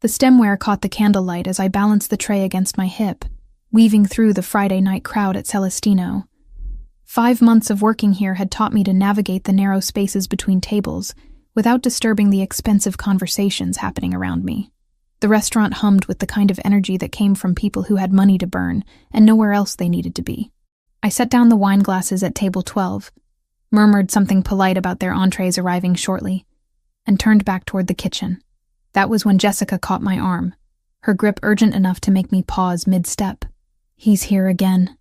The stemware caught the candlelight as I balanced the tray against my hip, weaving through the Friday night crowd at Celestino. 5 months of working here had taught me to navigate the narrow spaces between tables without disturbing the expensive conversations happening around me. The restaurant hummed with the kind of energy that came from people who had money to burn and nowhere else they needed to be. I set down the wine glasses at table 12, murmured something polite about their entrees arriving shortly, and turned back toward the kitchen. That was when Jessica caught my arm, her grip urgent enough to make me pause mid-step. "He's here again,"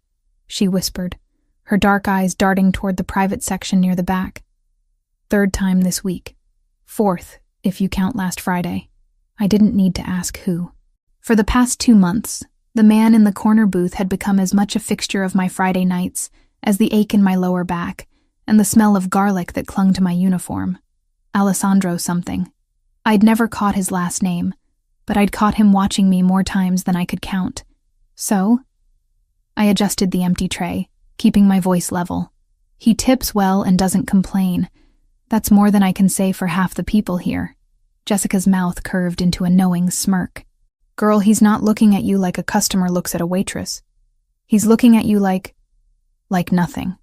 she whispered, her dark eyes darting toward the private section near the back. "Third time this week. Fourth, if you count last Friday." I didn't need to ask who. For the past 2 months, the man in the corner booth had become as much a fixture of my Friday nights as the ache in my lower back and the smell of garlic that clung to my uniform. Alessandro something. I'd never caught his last name, but I'd caught him watching me more times than I could count. So, I adjusted the empty tray, keeping my voice level. He tips well and doesn't complain. That's more than I can say for half the people here. Jessica's mouth curved into a knowing smirk. "Girl, he's not looking at you like a customer looks at a waitress. He's looking at you like nothing."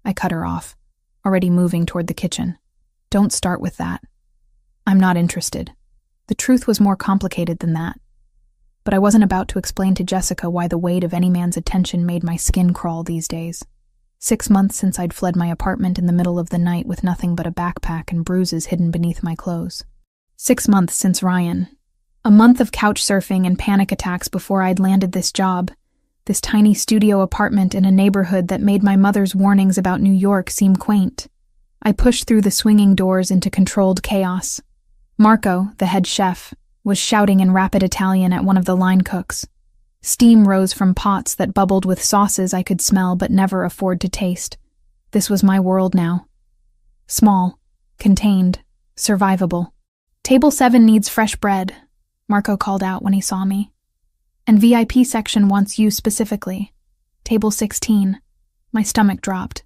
I cut her off, already moving toward the kitchen. "Don't start with that. I'm not interested." The truth was more complicated than that. But I wasn't about to explain to Jessica why the weight of any man's attention made my skin crawl these days. 6 months since I'd fled my apartment in the middle of the night with nothing but a backpack and bruises hidden beneath my clothes. 6 months since Ryan. A month of couch surfing and panic attacks before I'd landed this job, this tiny studio apartment in a neighborhood that made my mother's warnings about New York seem quaint. I pushed through the swinging doors into controlled chaos. Marco, the head chef, was shouting in rapid Italian at one of the line cooks. Steam rose from pots that bubbled with sauces I could smell but never afford to taste. This was my world now. Small, contained, survivable. "Table 7 needs fresh bread," Marco called out when he saw me. "And VIP section wants you specifically. Table 16. My stomach dropped.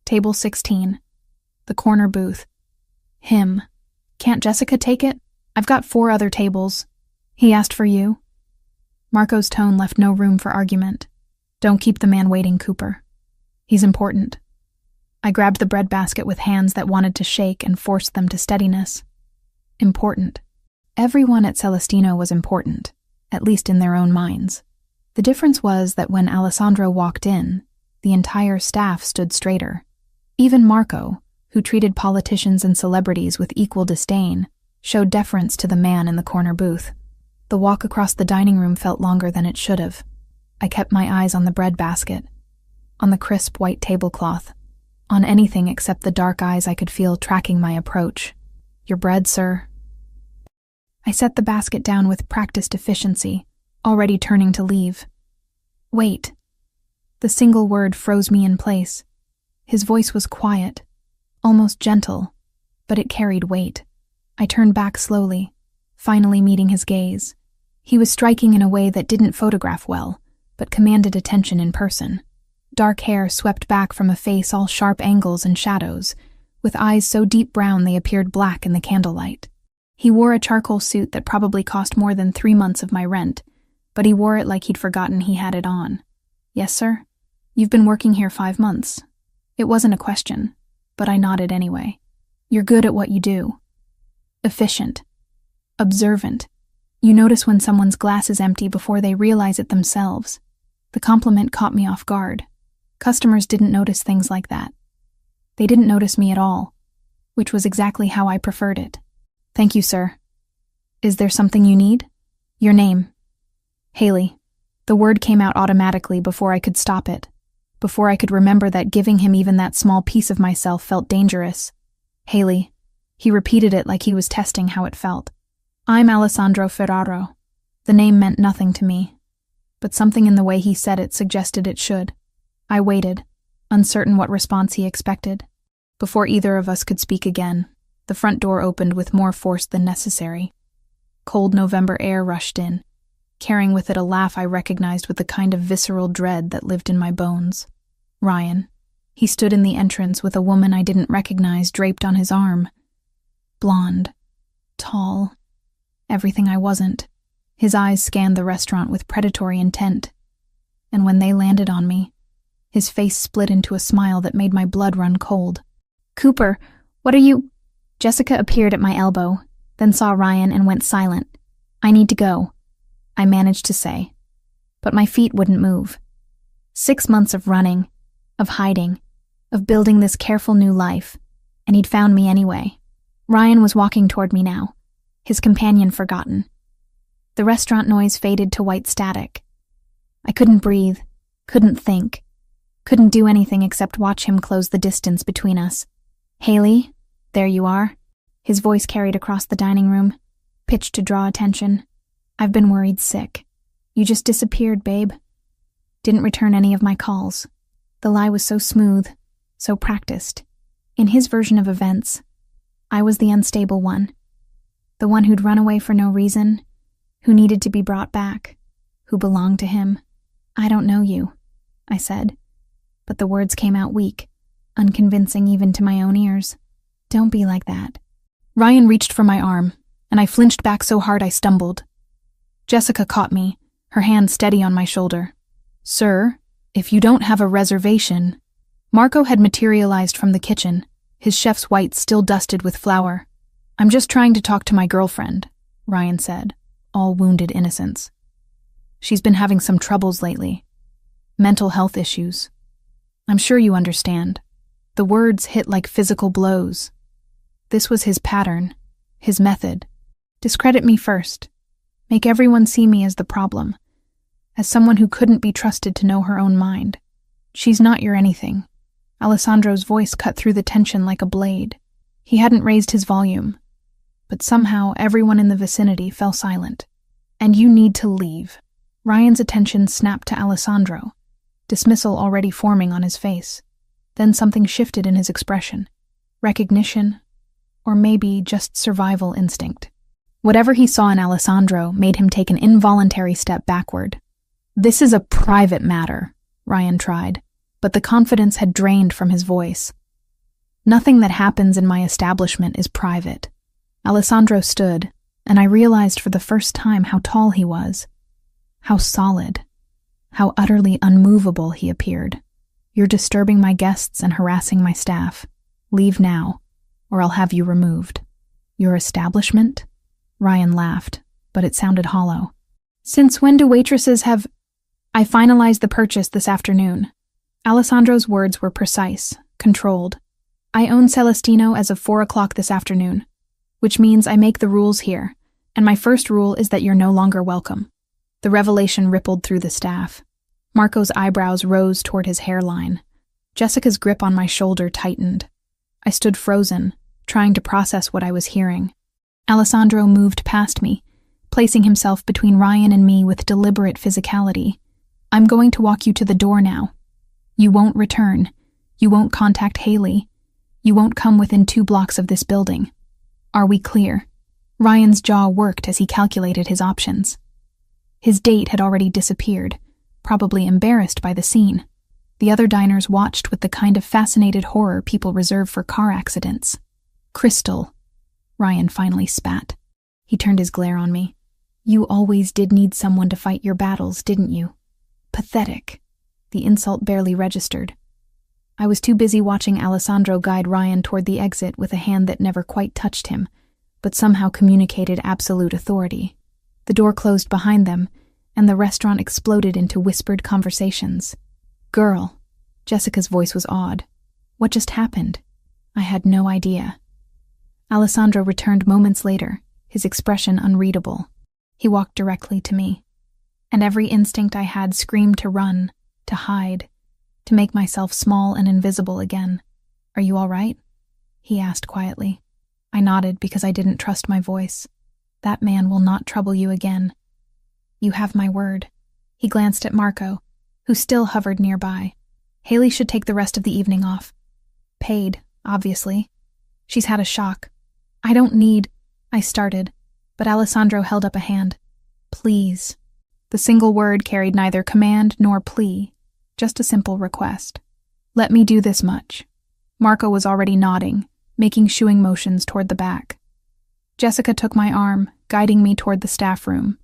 Table 16. The corner booth. Him. "Can't Jessica take it? I've got 4 other tables." "He asked for you." Marco's tone left no room for argument. "Don't keep the man waiting, Cooper. He's important." I grabbed the breadbasket with hands that wanted to shake and forced them to steadiness. Important. Everyone at Celestino was important, at least in their own minds. The difference was that when Alessandro walked in, the entire staff stood straighter. Even Marco, who treated politicians and celebrities with equal disdain, showed deference to the man in the corner booth. The walk across the dining room felt longer than it should have. I kept my eyes on the breadbasket, on the crisp white tablecloth, on anything except the dark eyes I could feel tracking my approach. "Your bread, sir." I set the basket down with practiced efficiency, already turning to leave. "Wait." The single word froze me in place. His voice was quiet, almost gentle, but it carried weight. I turned back slowly, finally meeting his gaze. He was striking in a way that didn't photograph well, but commanded attention in person. Dark hair swept back from a face all sharp angles and shadows, with eyes so deep brown they appeared black in the candlelight. He wore a charcoal suit that probably cost more than 3 months of my rent, but he wore it like he'd forgotten he had it on. "Yes, sir? You've been working here 5 months." It wasn't a question, but I nodded anyway. "You're good at what you do. Efficient. Observant. You notice when someone's glass is empty before they realize it themselves." The compliment caught me off guard. Customers didn't notice things like that. They didn't notice me at all, which was exactly how I preferred it. "Thank you, sir. Is there something you need?" "Your name." "Haley." The word came out automatically before I could stop it, before I could remember that giving him even that small piece of myself felt dangerous. "Haley." He repeated it like he was testing how it felt. "I'm Alessandro Ferraro." The name meant nothing to me, but something in the way he said it suggested it should. I waited, uncertain what response he expected. Before either of us could speak again, the front door opened with more force than necessary. Cold November air rushed in, carrying with it a laugh I recognized with the kind of visceral dread that lived in my bones. Ryan. He stood in the entrance with a woman I didn't recognize draped on his arm. Blonde. Tall. Everything I wasn't. His eyes scanned the restaurant with predatory intent, and when they landed on me, his face split into a smile that made my blood run cold. "Cooper, what are you—" Jessica appeared at my elbow, then saw Ryan and went silent. "I need to go," I managed to say, but my feet wouldn't move. 6 months of running, of hiding, of building this careful new life, and he'd found me anyway. Ryan was walking toward me now, his companion forgotten. The restaurant noise faded to white static. I couldn't breathe, couldn't think, couldn't do anything except watch him close the distance between us. "Haley, there you are." His voice carried across the dining room, pitched to draw attention. "I've been worried sick. You just disappeared, babe." Didn't return any of my calls. The lie was so smooth, so practiced. In his version of events, I was the unstable one. The one who'd run away for no reason, who needed to be brought back, who belonged to him. "I don't know you," I said, but the words came out weak, unconvincing even to my own ears. "Don't be like that." Ryan reached for my arm, and I flinched back so hard I stumbled. Jessica caught me, her hand steady on my shoulder. "Sir, if you don't have a reservation—" Marco had materialized from the kitchen, his chef's white still dusted with flour. "I'm just trying to talk to my girlfriend," Ryan said, all wounded innocence. "She's been having some troubles lately. Mental health issues. I'm sure you understand." The words hit like physical blows. This was his pattern, his method. Discredit me first. Make everyone see me as the problem, as someone who couldn't be trusted to know her own mind. "She's not your anything." Alessandro's voice cut through the tension like a blade. He hadn't raised his volume, but somehow everyone in the vicinity fell silent. "And you need to leave." Ryan's attention snapped to Alessandro, dismissal already forming on his face. Then something shifted in his expression. Recognition, or maybe just survival instinct. Whatever he saw in Alessandro made him take an involuntary step backward. "This is a private matter," Ryan tried, but the confidence had drained from his voice. "Nothing that happens in my establishment is private." Alessandro stood, and I realized for the first time how tall he was, how solid, how utterly unmovable he appeared. "You're disturbing my guests and harassing my staff. Leave now, or I'll have you removed." "Your establishment?" Ryan laughed, but it sounded hollow. "Since when do waitresses have—" "I finalized the purchase this afternoon." Alessandro's words were precise, controlled. "I own Celestino as of 4 o'clock this afternoon, which means I make the rules here, and my first rule is that you're no longer welcome." The revelation rippled through the staff. Marco's eyebrows rose toward his hairline. Jessica's grip on my shoulder tightened. I stood frozen, trying to process what I was hearing. Alessandro moved past me, placing himself between Ryan and me with deliberate physicality. "I'm going to walk you to the door now. You won't return. You won't contact Haley. You won't come within 2 blocks of this building. Are we clear?" Ryan's jaw worked as he calculated his options. His date had already disappeared, probably embarrassed by the scene. The other diners watched with the kind of fascinated horror people reserve for car accidents. "Crystal," Ryan finally spat. He turned his glare on me. "You always did need someone to fight your battles, didn't you?" Pathetic. The insult barely registered. I was too busy watching Alessandro guide Ryan toward the exit with a hand that never quite touched him, but somehow communicated absolute authority. The door closed behind them, and the restaurant exploded into whispered conversations. "Girl," Jessica's voice was awed. "What just happened?" I had no idea. Alessandro returned moments later, his expression unreadable. He walked directly to me, and every instinct I had screamed to run, to hide, to make myself small and invisible again. "Are you all right?" he asked quietly. I nodded because I didn't trust my voice. "That man will not trouble you again. You have my word." He glanced at Marco, who still hovered nearby. "Haley should take the rest of the evening off. Paid, obviously. She's had a shock." "I don't need—" I started, but Alessandro held up a hand. "Please." The single word carried neither command nor plea, just a simple request. "Let me do this much." Marco was already nodding, making shooing motions toward the back. Jessica took my arm, guiding me toward the staff room.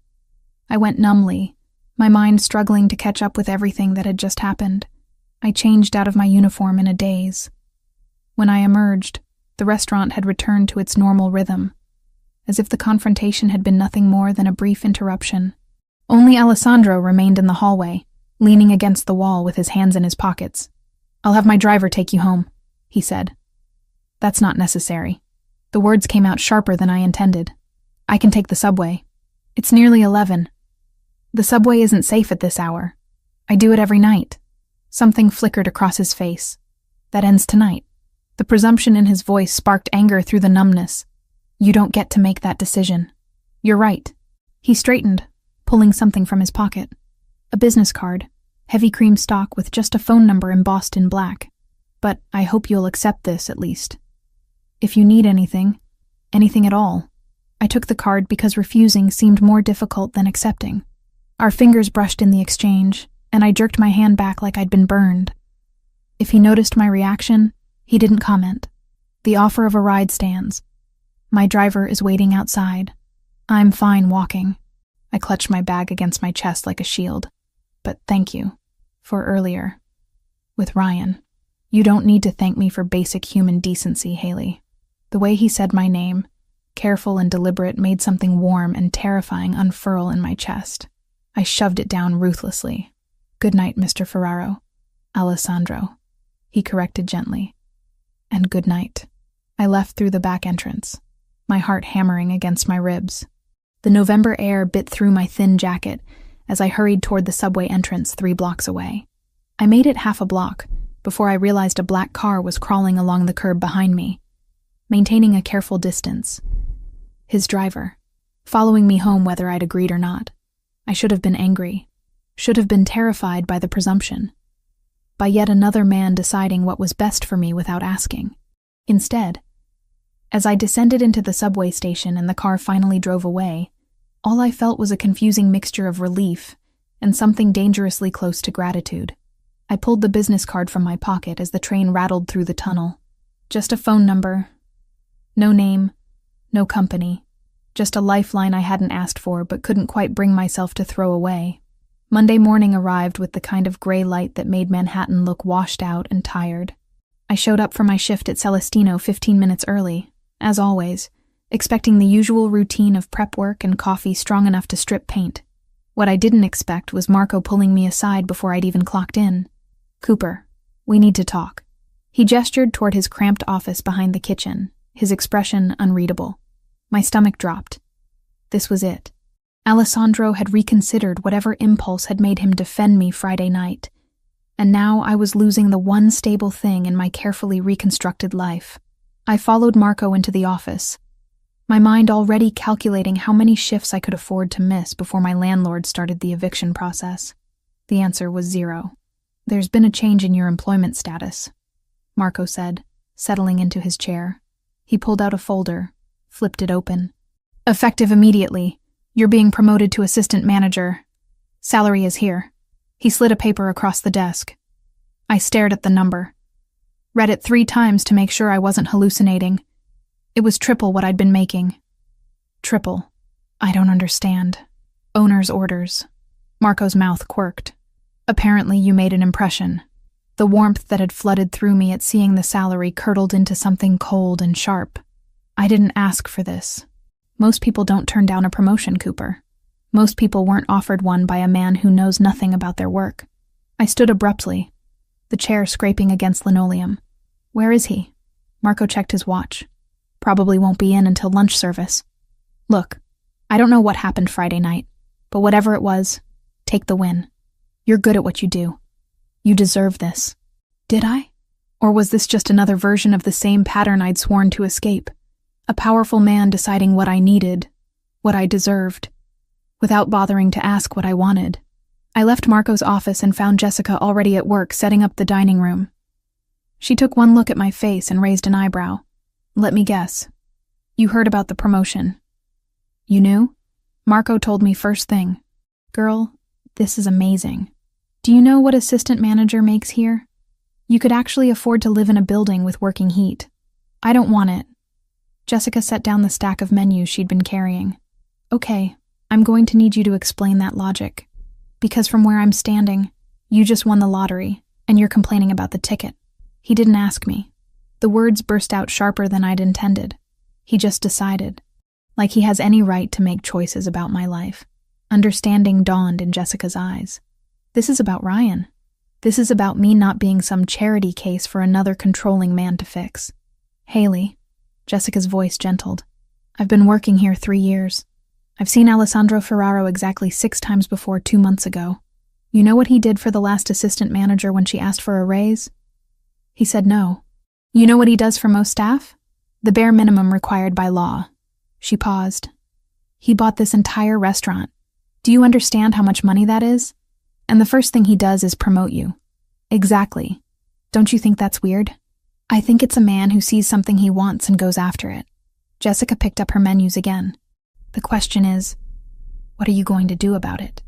I went numbly, my mind struggling to catch up with everything that had just happened. I changed out of my uniform in a daze. When I emerged, the restaurant had returned to its normal rhythm, as if the confrontation had been nothing more than a brief interruption. Only Alessandro remained in the hallway, leaning against the wall with his hands in his pockets. "I'll have my driver take you home," he said. "That's not necessary." The words came out sharper than I intended. "I can take the subway. It's nearly 11. The subway isn't safe at this hour. I do it every night." Something flickered across his face. "That ends tonight." The presumption in his voice sparked anger through the numbness. "You don't get to make that decision." "You're right." He straightened, pulling something from his pocket. A business card, heavy cream stock with just a phone number embossed in black. "But I hope you'll accept this, at least. If you need anything at all." I took the card because refusing seemed more difficult than accepting. Our fingers brushed in the exchange, and I jerked my hand back like I'd been burned. If he noticed my reaction, he didn't comment. "The offer of a ride stands. My driver is waiting outside. I'm fine walking." I clutched my bag against my chest like a shield. "But thank you for earlier with Ryan. You don't need to thank me for basic human decency, Haley." The way he said my name, careful and deliberate, made something warm and terrifying unfurl in my chest. I shoved it down ruthlessly. "Good night, Mr. Ferraro." "Alessandro," he corrected gently. "And good night." I left through the back entrance, my heart hammering against my ribs. The November air bit through my thin jacket as I hurried toward the subway entrance 3 blocks away. I made it half a block before I realized a black car was crawling along the curb behind me, maintaining a careful distance. His driver, following me home whether I'd agreed or not. I should have been angry, should have been terrified by the presumption, by yet another man deciding what was best for me without asking. Instead, as I descended into the subway station and the car finally drove away, all I felt was a confusing mixture of relief and something dangerously close to gratitude. I pulled the business card from my pocket as the train rattled through the tunnel. Just a phone number. No name, no company. Just a lifeline I hadn't asked for but couldn't quite bring myself to throw away. Monday morning arrived with the kind of gray light that made Manhattan look washed out and tired. I showed up for my shift at Celestino 15 minutes early, as always, expecting the usual routine of prep work and coffee strong enough to strip paint. What I didn't expect was Marco pulling me aside before I'd even clocked in. "Cooper, we need to talk." He gestured toward his cramped office behind the kitchen, his expression unreadable. My stomach dropped. This was it. Alessandro had reconsidered whatever impulse had made him defend me Friday night, and now I was losing the one stable thing in my carefully reconstructed life. I followed Marco into the office, my mind already calculating how many shifts I could afford to miss before my landlord started the eviction process. The answer was 0. "There's been a change in your employment status," Marco said, settling into his chair. He pulled out a folder, flipped it open. "Effective immediately. You're being promoted to assistant manager. Salary is here." He slid a paper across the desk. I stared at the number. Read it 3 times to make sure I wasn't hallucinating. It was triple what I'd been making. Triple. I don't understand. Owner's orders. Marco's mouth quirked. "Apparently you made an impression." The warmth that had flooded through me at seeing the salary curdled into something cold and sharp. "I didn't ask for this. Most people don't turn down a promotion, Cooper. Most people weren't offered one by a man who knows nothing about their work." I stood abruptly, the chair scraping against linoleum. "Where is he?" Marco checked his watch. "Probably won't be in until lunch service." "Look, I don't know what happened Friday night, but whatever it was, take the win. You're good at what you do. You deserve this." Did I? Or was this just another version of the same pattern I'd sworn to escape? A powerful man deciding what I needed, what I deserved, without bothering to ask what I wanted. I left Marco's office and found Jessica already at work setting up the dining room. She took one look at my face and raised an eyebrow. "Let me guess. You heard about the promotion." "You knew?" "Marco told me first thing." "Girl, this is amazing. Do you know what assistant manager makes here? You could actually afford to live in a building with working heat. I don't want it." Jessica set down the stack of menus she'd been carrying. "Okay, I'm going to need you to explain that logic. Because from where I'm standing, you just won the lottery, and you're complaining about the ticket. He didn't ask me. The words burst out sharper than I'd intended. He just decided. Like he has any right to make choices about my life. Understanding dawned in Jessica's eyes. This is about Ryan. This is about me not being some charity case for another controlling man to fix. Haley, Jessica's voice gentled. I've been working here 3 years. I've seen Alessandro Ferraro exactly 6 times before 2 months ago. You know what he did for the last assistant manager when she asked for a raise? He said no. You know what he does for most staff? The bare minimum required by law. She paused. He bought this entire restaurant. Do you understand how much money that is? And the first thing he does is promote you. Exactly. Don't you think that's weird? I think it's a man who sees something he wants and goes after it. Jessica picked up her menus again. The question is, what are you going to do about it?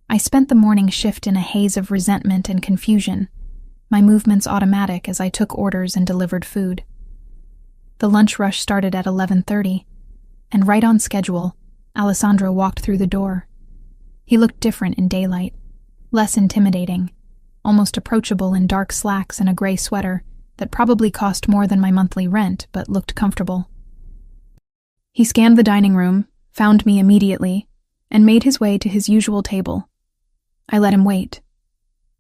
I spent the morning shift in a haze of resentment and confusion, my movements automatic as I took orders and delivered food. The lunch rush started at 11:30, and right on schedule, Alessandro walked through the door. He looked different in daylight, less intimidating, almost approachable in dark slacks and a gray sweater that probably cost more than my monthly rent but looked comfortable. He scanned the dining room, found me immediately, and made his way to his usual table. I let him wait.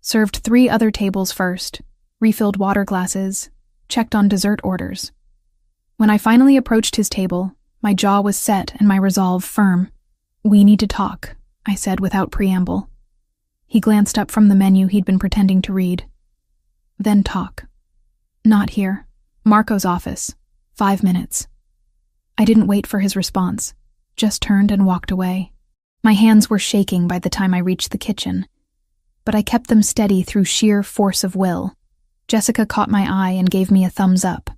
Served 3 other tables first, refilled water glasses, checked on dessert orders. When I finally approached his table, my jaw was set and my resolve firm. We need to talk, I said without preamble. He glanced up from the menu he'd been pretending to read. Then talk. Not here. Marco's office. 5 minutes. I didn't wait for his response, just turned and walked away. My hands were shaking by the time I reached the kitchen, but I kept them steady through sheer force of will. Jessica caught my eye and gave me a thumbs up.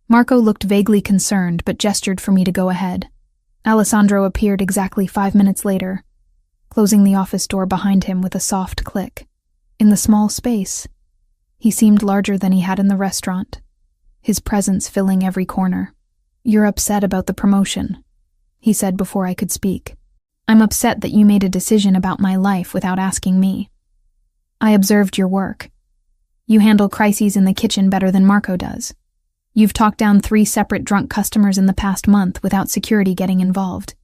Marco looked vaguely concerned but gestured for me to go ahead. Alessandro appeared exactly 5 minutes later, closing the office door behind him with a soft click. In the small space, he seemed larger than he had in the restaurant, his presence filling every corner. You're upset about the promotion, he said before I could speak. I'm upset that you made a decision about my life without asking me. I observed your work. You handle crises in the kitchen better than Marco does. You've talked down 3 separate drunk customers in the past month without security getting involved.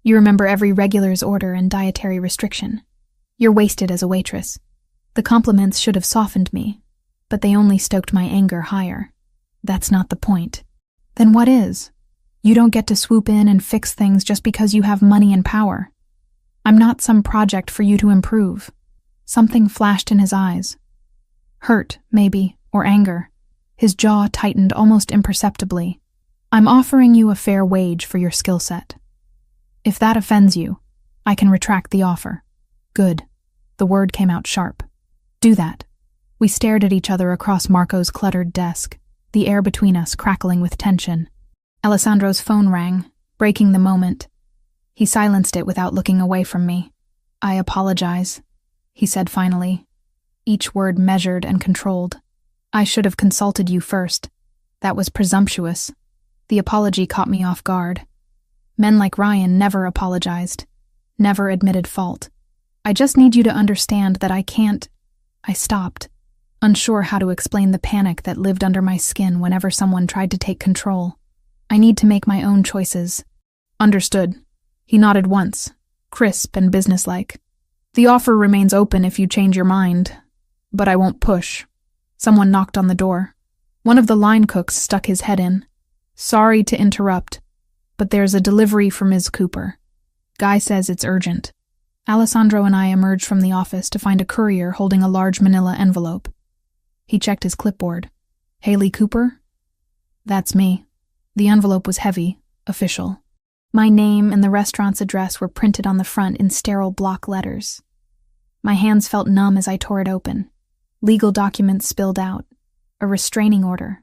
You remember every regular's order and dietary restriction. You're wasted as a waitress. The compliments should have softened me, but they only stoked my anger higher. That's not the point. Then what is? You don't get to swoop in and fix things just because you have money and power. I'm not some project for you to improve. Something flashed in his eyes. Hurt, maybe, or anger. His jaw tightened almost imperceptibly. I'm offering you a fair wage for your skill set. If that offends you, I can retract the offer. Good. The word came out sharp. Do that. We stared at each other across Marco's cluttered desk, the air between us crackling with tension. Alessandro's phone rang, breaking the moment. He silenced it without looking away from me. I apologize, he said finally, each word measured and controlled. I should have consulted you first. That was presumptuous. The apology caught me off guard. Men like Ryan never apologized, never admitted fault. I just need you to understand that I can't. I stopped, unsure how to explain the panic that lived under my skin whenever someone tried to take control. I need to make my own choices. Understood. He nodded once, crisp and businesslike. The offer remains open if you change your mind, but I won't push. Someone knocked on the door. One of the line cooks stuck his head in. Sorry to interrupt, but there's a delivery for Ms. Cooper. Guy says it's urgent. Alessandro and I emerged from the office to find a courier holding a large manila envelope. He checked his clipboard. Haley Cooper? That's me. The envelope was heavy, official. My name and the restaurant's address were printed on the front in sterile block letters. My hands felt numb as I tore it open. Legal documents spilled out. A restraining order.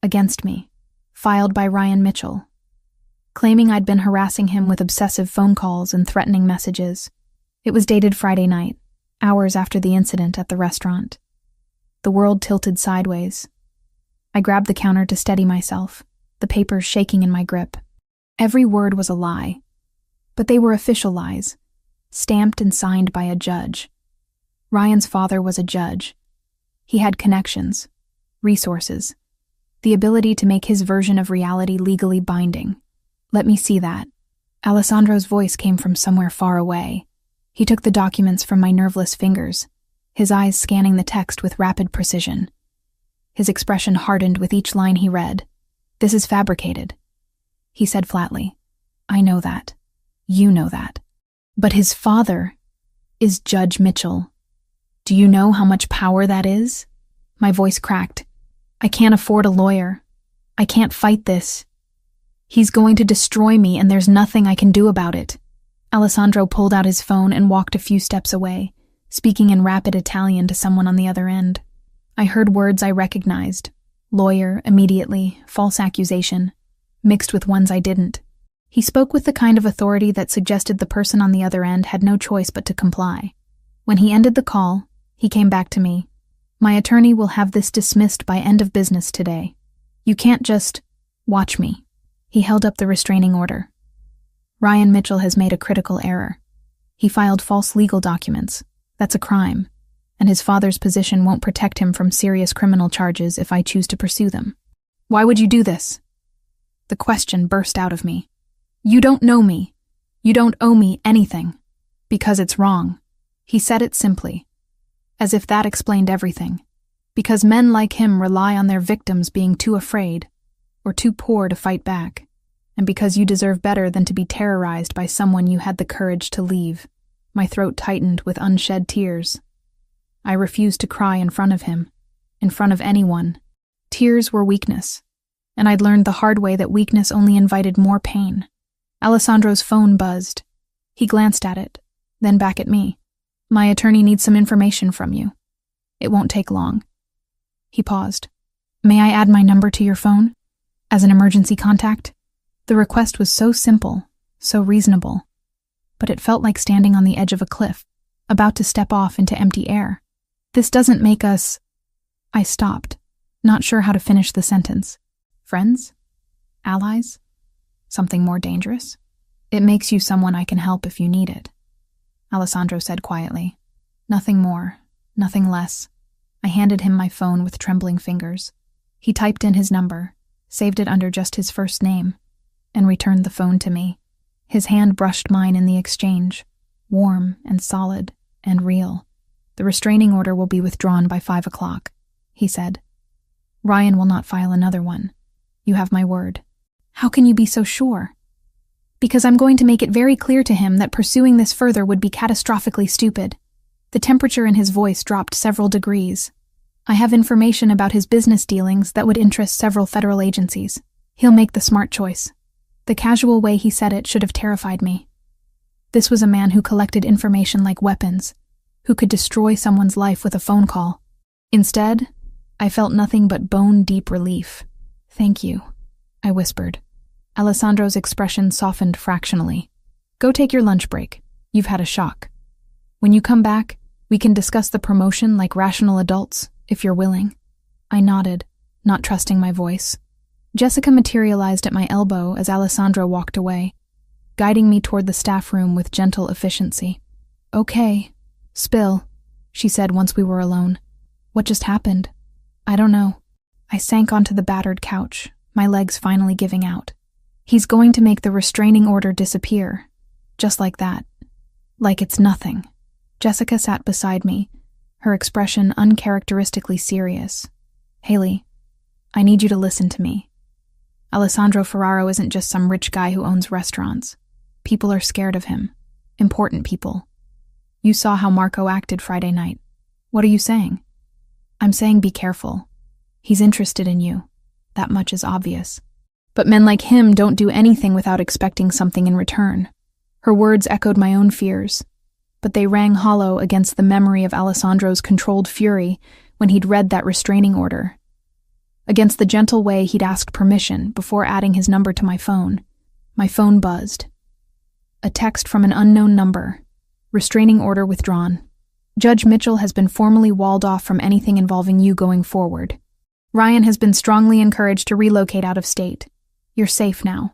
Against me. Filed by Ryan Mitchell. Claiming I'd been harassing him with obsessive phone calls and threatening messages. It was dated Friday night, hours after the incident at the restaurant. The world tilted sideways. I grabbed the counter to steady myself, the papers shaking in my grip. Every word was a lie. But they were official lies, stamped and signed by a judge. Ryan's father was a judge. He had connections, resources, the ability to make his version of reality legally binding. Let me see that. Alessandro's voice came from somewhere far away. He took the documents from my nerveless fingers, his eyes scanning the text with rapid precision. His expression hardened with each line he read. "This is fabricated," he said flatly. "I know that. You know that. But his father is Judge Mitchell. Do you know how much power that is?" My voice cracked. "I can't afford a lawyer. I can't fight this. He's going to destroy me, and there's nothing I can do about it." Alessandro pulled out his phone and walked a few steps away, speaking in rapid Italian to someone on the other end. I heard words I recognized. Lawyer, immediately, false accusation, mixed with ones I didn't. He spoke with the kind of authority that suggested the person on the other end had no choice but to comply. When he ended the call, he came back to me. "My attorney will have this dismissed by end of business today. You can't just watch me." He held up the restraining order. "Ryan Mitchell has made a critical error. He filed false legal documents. That's a crime. And his father's position won't protect him from serious criminal charges if I choose to pursue them." "Why would you do this?" The question burst out of me. "You don't know me. You don't owe me anything. Because it's wrong." He said it simply, as if that explained everything. Because men like him rely on their victims being too afraid or too poor to fight back. And because you deserve better than to be terrorized by someone you had the courage to leave. My throat tightened with unshed tears. I refused to cry in front of him, in front of anyone. Tears were weakness, and I'd learned the hard way that weakness only invited more pain. Alessandro's phone buzzed. He glanced at it, then back at me. "My attorney needs some information from you. It won't take long." He paused. "May I add my number to your phone? As an emergency contact?" The request was so simple, so reasonable, but it felt like standing on the edge of a cliff, about to step off into empty air. "This doesn't make us—" I stopped, not sure how to finish the sentence. "Friends? Allies? Something more dangerous? It makes you someone I can help if you need it," Alessandro said quietly. "Nothing more, nothing less." I handed him my phone with trembling fingers. He typed in his number, saved it under just his first name, and returned the phone to me. His hand brushed mine in the exchange, warm and solid and real. "The restraining order will be withdrawn by 5 o'clock, he said. "Ryan will not file another one. You have my word." "How can you be so sure?" "Because I'm going to make it very clear to him that pursuing this further would be catastrophically stupid." The temperature in his voice dropped several degrees. "I have information about his business dealings that would interest several federal agencies. He'll make the smart choice." The casual way he said it should have terrified me. This was a man who collected information like weapons, who could destroy someone's life with a phone call. Instead, I felt nothing but bone-deep relief. "Thank you," I whispered. Alessandro's expression softened fractionally. "Go take your lunch break. You've had a shock. When you come back, we can discuss the promotion like rational adults, if you're willing." I nodded, not trusting my voice. Jessica materialized at my elbow as Alessandro walked away, guiding me toward the staff room with gentle efficiency. "Okay, spill," she said once we were alone. "What just happened?" "I don't know." I sank onto the battered couch, my legs finally giving out. "He's going to make the restraining order disappear. Just like that. Like it's nothing." Jessica sat beside me, her expression uncharacteristically serious. "Haley, I need you to listen to me. Alessandro Ferraro isn't just some rich guy who owns restaurants. People are scared of him. Important people. You saw how Marco acted Friday night. What are you saying?" "I'm saying be careful. He's interested in you. That much is obvious. But men like him don't do anything without expecting something in return." Her words echoed my own fears, but they rang hollow against the memory of Alessandro's controlled fury when he'd read that restraining order. Against the gentle way he'd asked permission before adding his number to my phone. My phone buzzed. A text from an unknown number. "Restraining order withdrawn. Judge Mitchell has been formally walled off from anything involving you going forward. Ryan has been strongly encouraged to relocate out of state. You're safe now.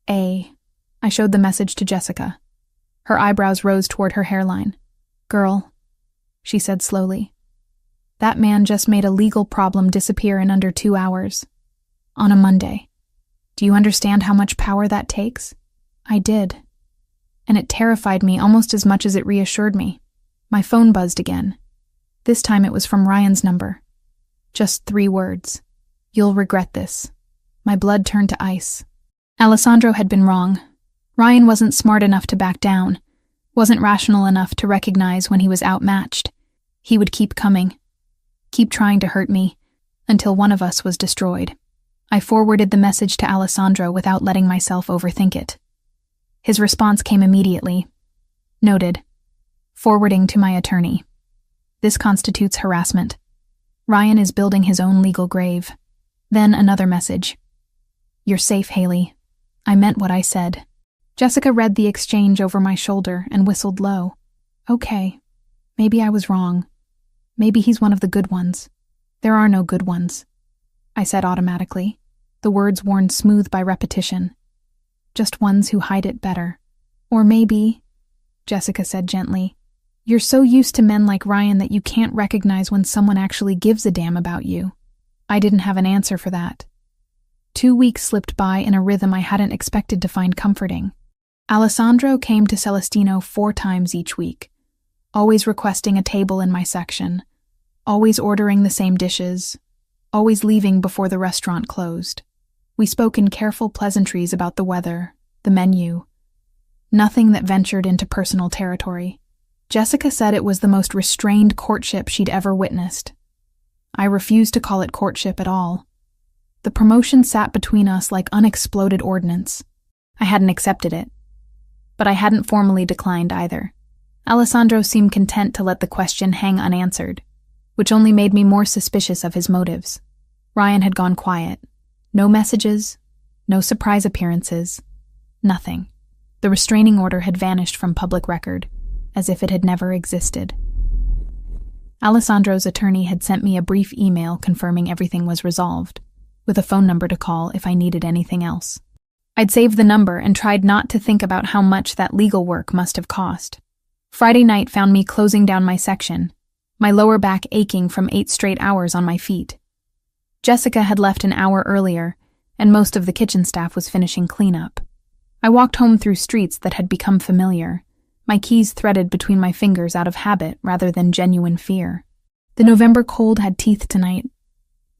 A." I showed the message to Jessica. Her eyebrows rose toward her hairline. "Girl," she said slowly, "that man just made a legal problem disappear in under 2 hours. On a Monday. Do you understand how much power that takes?" I did. And it terrified me almost as much as it reassured me. My phone buzzed again. This time it was from Ryan's number. Just 3 words. "You'll regret this." My blood turned to ice. Alessandro had been wrong. Ryan wasn't smart enough to back down, wasn't rational enough to recognize when he was outmatched. He would keep coming, keep trying to hurt me, until one of us was destroyed. I forwarded the message to Alessandro without letting myself overthink it. His response came immediately. "Noted. Forwarding to my attorney. This constitutes harassment. Ryan is building his own legal grave." Then another message. "You're safe, Haley. I meant what I said." Jessica read the exchange over my shoulder and whistled low. "Okay. Maybe I was wrong. Maybe he's one of the good ones. There are no good ones," I said automatically, the words worn smooth by repetition. "Just ones who hide it better. Or maybe," Jessica said gently, "you're so used to men like Ryan that you can't recognize when someone actually gives a damn about you." I didn't have an answer for that. 2 weeks slipped by in a rhythm I hadn't expected to find comforting. Alessandro came to Celestino 4 times each week, always requesting a table in my section, always ordering the same dishes, always leaving before the restaurant closed. We spoke in careful pleasantries about the weather, the menu, nothing that ventured into personal territory. Jessica said it was the most restrained courtship she'd ever witnessed. I refused to call it courtship at all. The promotion sat between us like unexploded ordnance. I hadn't accepted it, but I hadn't formally declined either. Alessandro seemed content to let the question hang unanswered, which only made me more suspicious of his motives. Ryan had gone quiet. No messages, no surprise appearances, nothing. The restraining order had vanished from public record, as if it had never existed. Alessandro's attorney had sent me a brief email confirming everything was resolved, with a phone number to call if I needed anything else. I'd saved the number and tried not to think about how much that legal work must have cost. Friday night found me closing down my section, my lower back aching from 8 straight hours on my feet. Jessica had left an hour earlier, and most of the kitchen staff was finishing cleanup. I walked home through streets that had become familiar, my keys threaded between my fingers out of habit rather than genuine fear. The November cold had teeth tonight,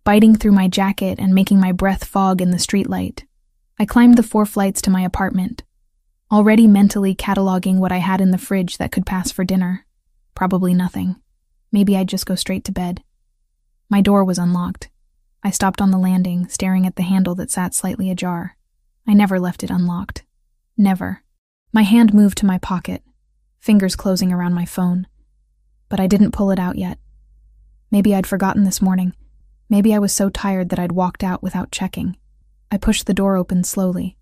biting through my jacket and making my breath fog in the streetlight. I climbed the 4 flights to my apartment, already mentally cataloging what I had in the fridge that could pass for dinner. Probably nothing. Maybe I'd just go straight to bed. My door was unlocked. I stopped on the landing, staring at the handle that sat slightly ajar. I never left it unlocked. Never. My hand moved to my pocket, fingers closing around my phone. But I didn't pull it out yet. Maybe I'd forgotten this morning. Maybe I was so tired that I'd walked out without checking. I pushed the door open slowly.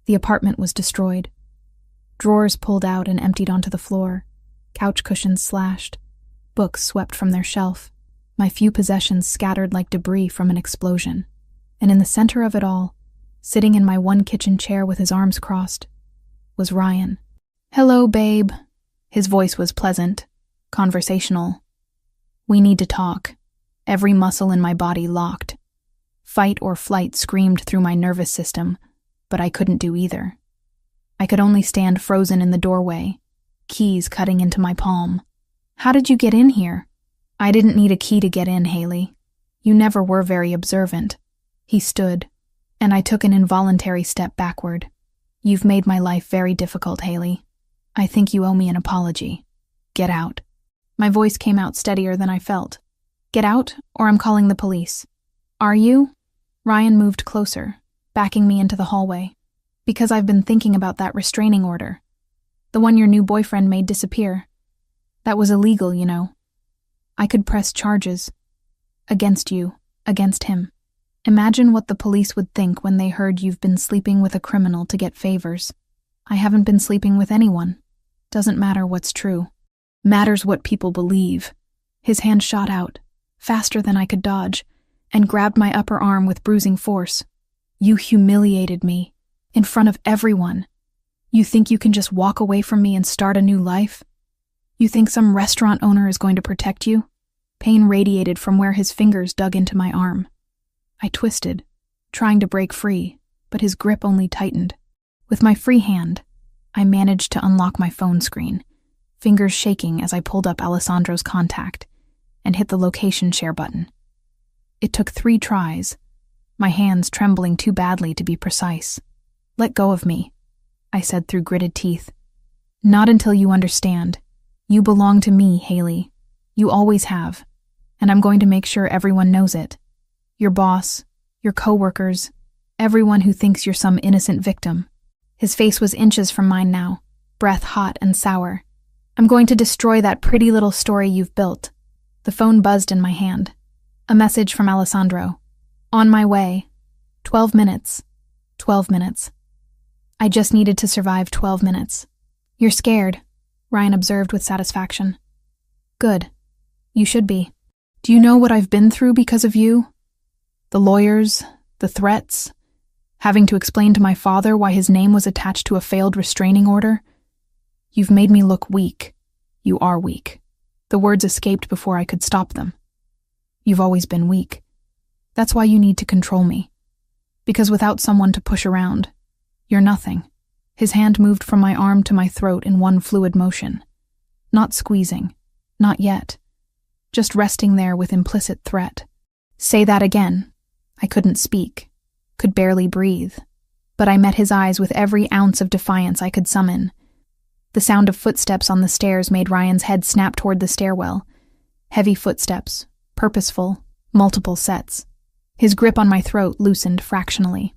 The apartment was destroyed. Drawers pulled out and emptied onto the floor, couch cushions slashed, books swept from their shelf, my few possessions scattered like debris from an explosion. And in the center of it all, sitting in my one kitchen chair with his arms crossed, was Ryan. "Hello, babe." His voice was pleasant, conversational. "We need to talk." Every muscle in my body locked. Fight or flight screamed through my nervous system, but I couldn't do either. I could only stand frozen in the doorway, keys cutting into my palm. "How did you get in here?" "I didn't need a key to get in, Haley. You never were very observant." He stood, and I took an involuntary step backward. "You've made my life very difficult, Haley. I think you owe me an apology. Get out." My voice came out steadier than I felt. "Get out, or I'm calling the police." "Are you?" Ryan moved closer, backing me into the hallway. "Because I've been thinking about that restraining order. The one your new boyfriend made disappear. That was illegal, you know. I could press charges. Against you, against him. Imagine what the police would think when they heard you've been sleeping with a criminal to get favors. I haven't been sleeping with anyone. Doesn't matter what's true. Matters what people believe." His hand shot out, faster than I could dodge, and grabbed my upper arm with bruising force. "You humiliated me, in front of everyone. You think you can just walk away from me and start a new life? You think some restaurant owner is going to protect you? Pain radiated from where his fingers dug into my arm. I twisted, trying to break free, but his grip only tightened. With my free hand, I managed to unlock my phone screen, fingers shaking as I pulled up Alessandro's contact and hit the location share button. It took 3 tries, my hands trembling too badly to be precise. "Let go of me," I said through gritted teeth. "Not until you understand. You belong to me, Haley. You always have, and I'm going to make sure everyone knows it. Your boss, your coworkers, everyone who thinks you're some innocent victim." His face was inches from mine now, breath hot and sour. "I'm going to destroy that pretty little story you've built." The phone buzzed in my hand. A message from Alessandro. "On my way. 12 minutes. 12 minutes. I just needed to survive 12 minutes. "You're scared," Ryan observed with satisfaction. "Good. You should be. Do you know what I've been through because of you? The lawyers, the threats, having to explain to my father why his name was attached to a failed restraining order? You've made me look weak. You are weak." The words escaped before I could stop them. "You've always been weak. That's why you need to control me. Because without someone to push around, you're nothing." His hand moved from my arm to my throat in one fluid motion. Not squeezing. Not yet. Just resting there with implicit threat. "Say that again." I couldn't speak. Could barely breathe. But I met his eyes with every ounce of defiance I could summon. The sound of footsteps on the stairs made Ryan's head snap toward the stairwell. Heavy footsteps. Purposeful. Multiple sets. His grip on my throat loosened fractionally.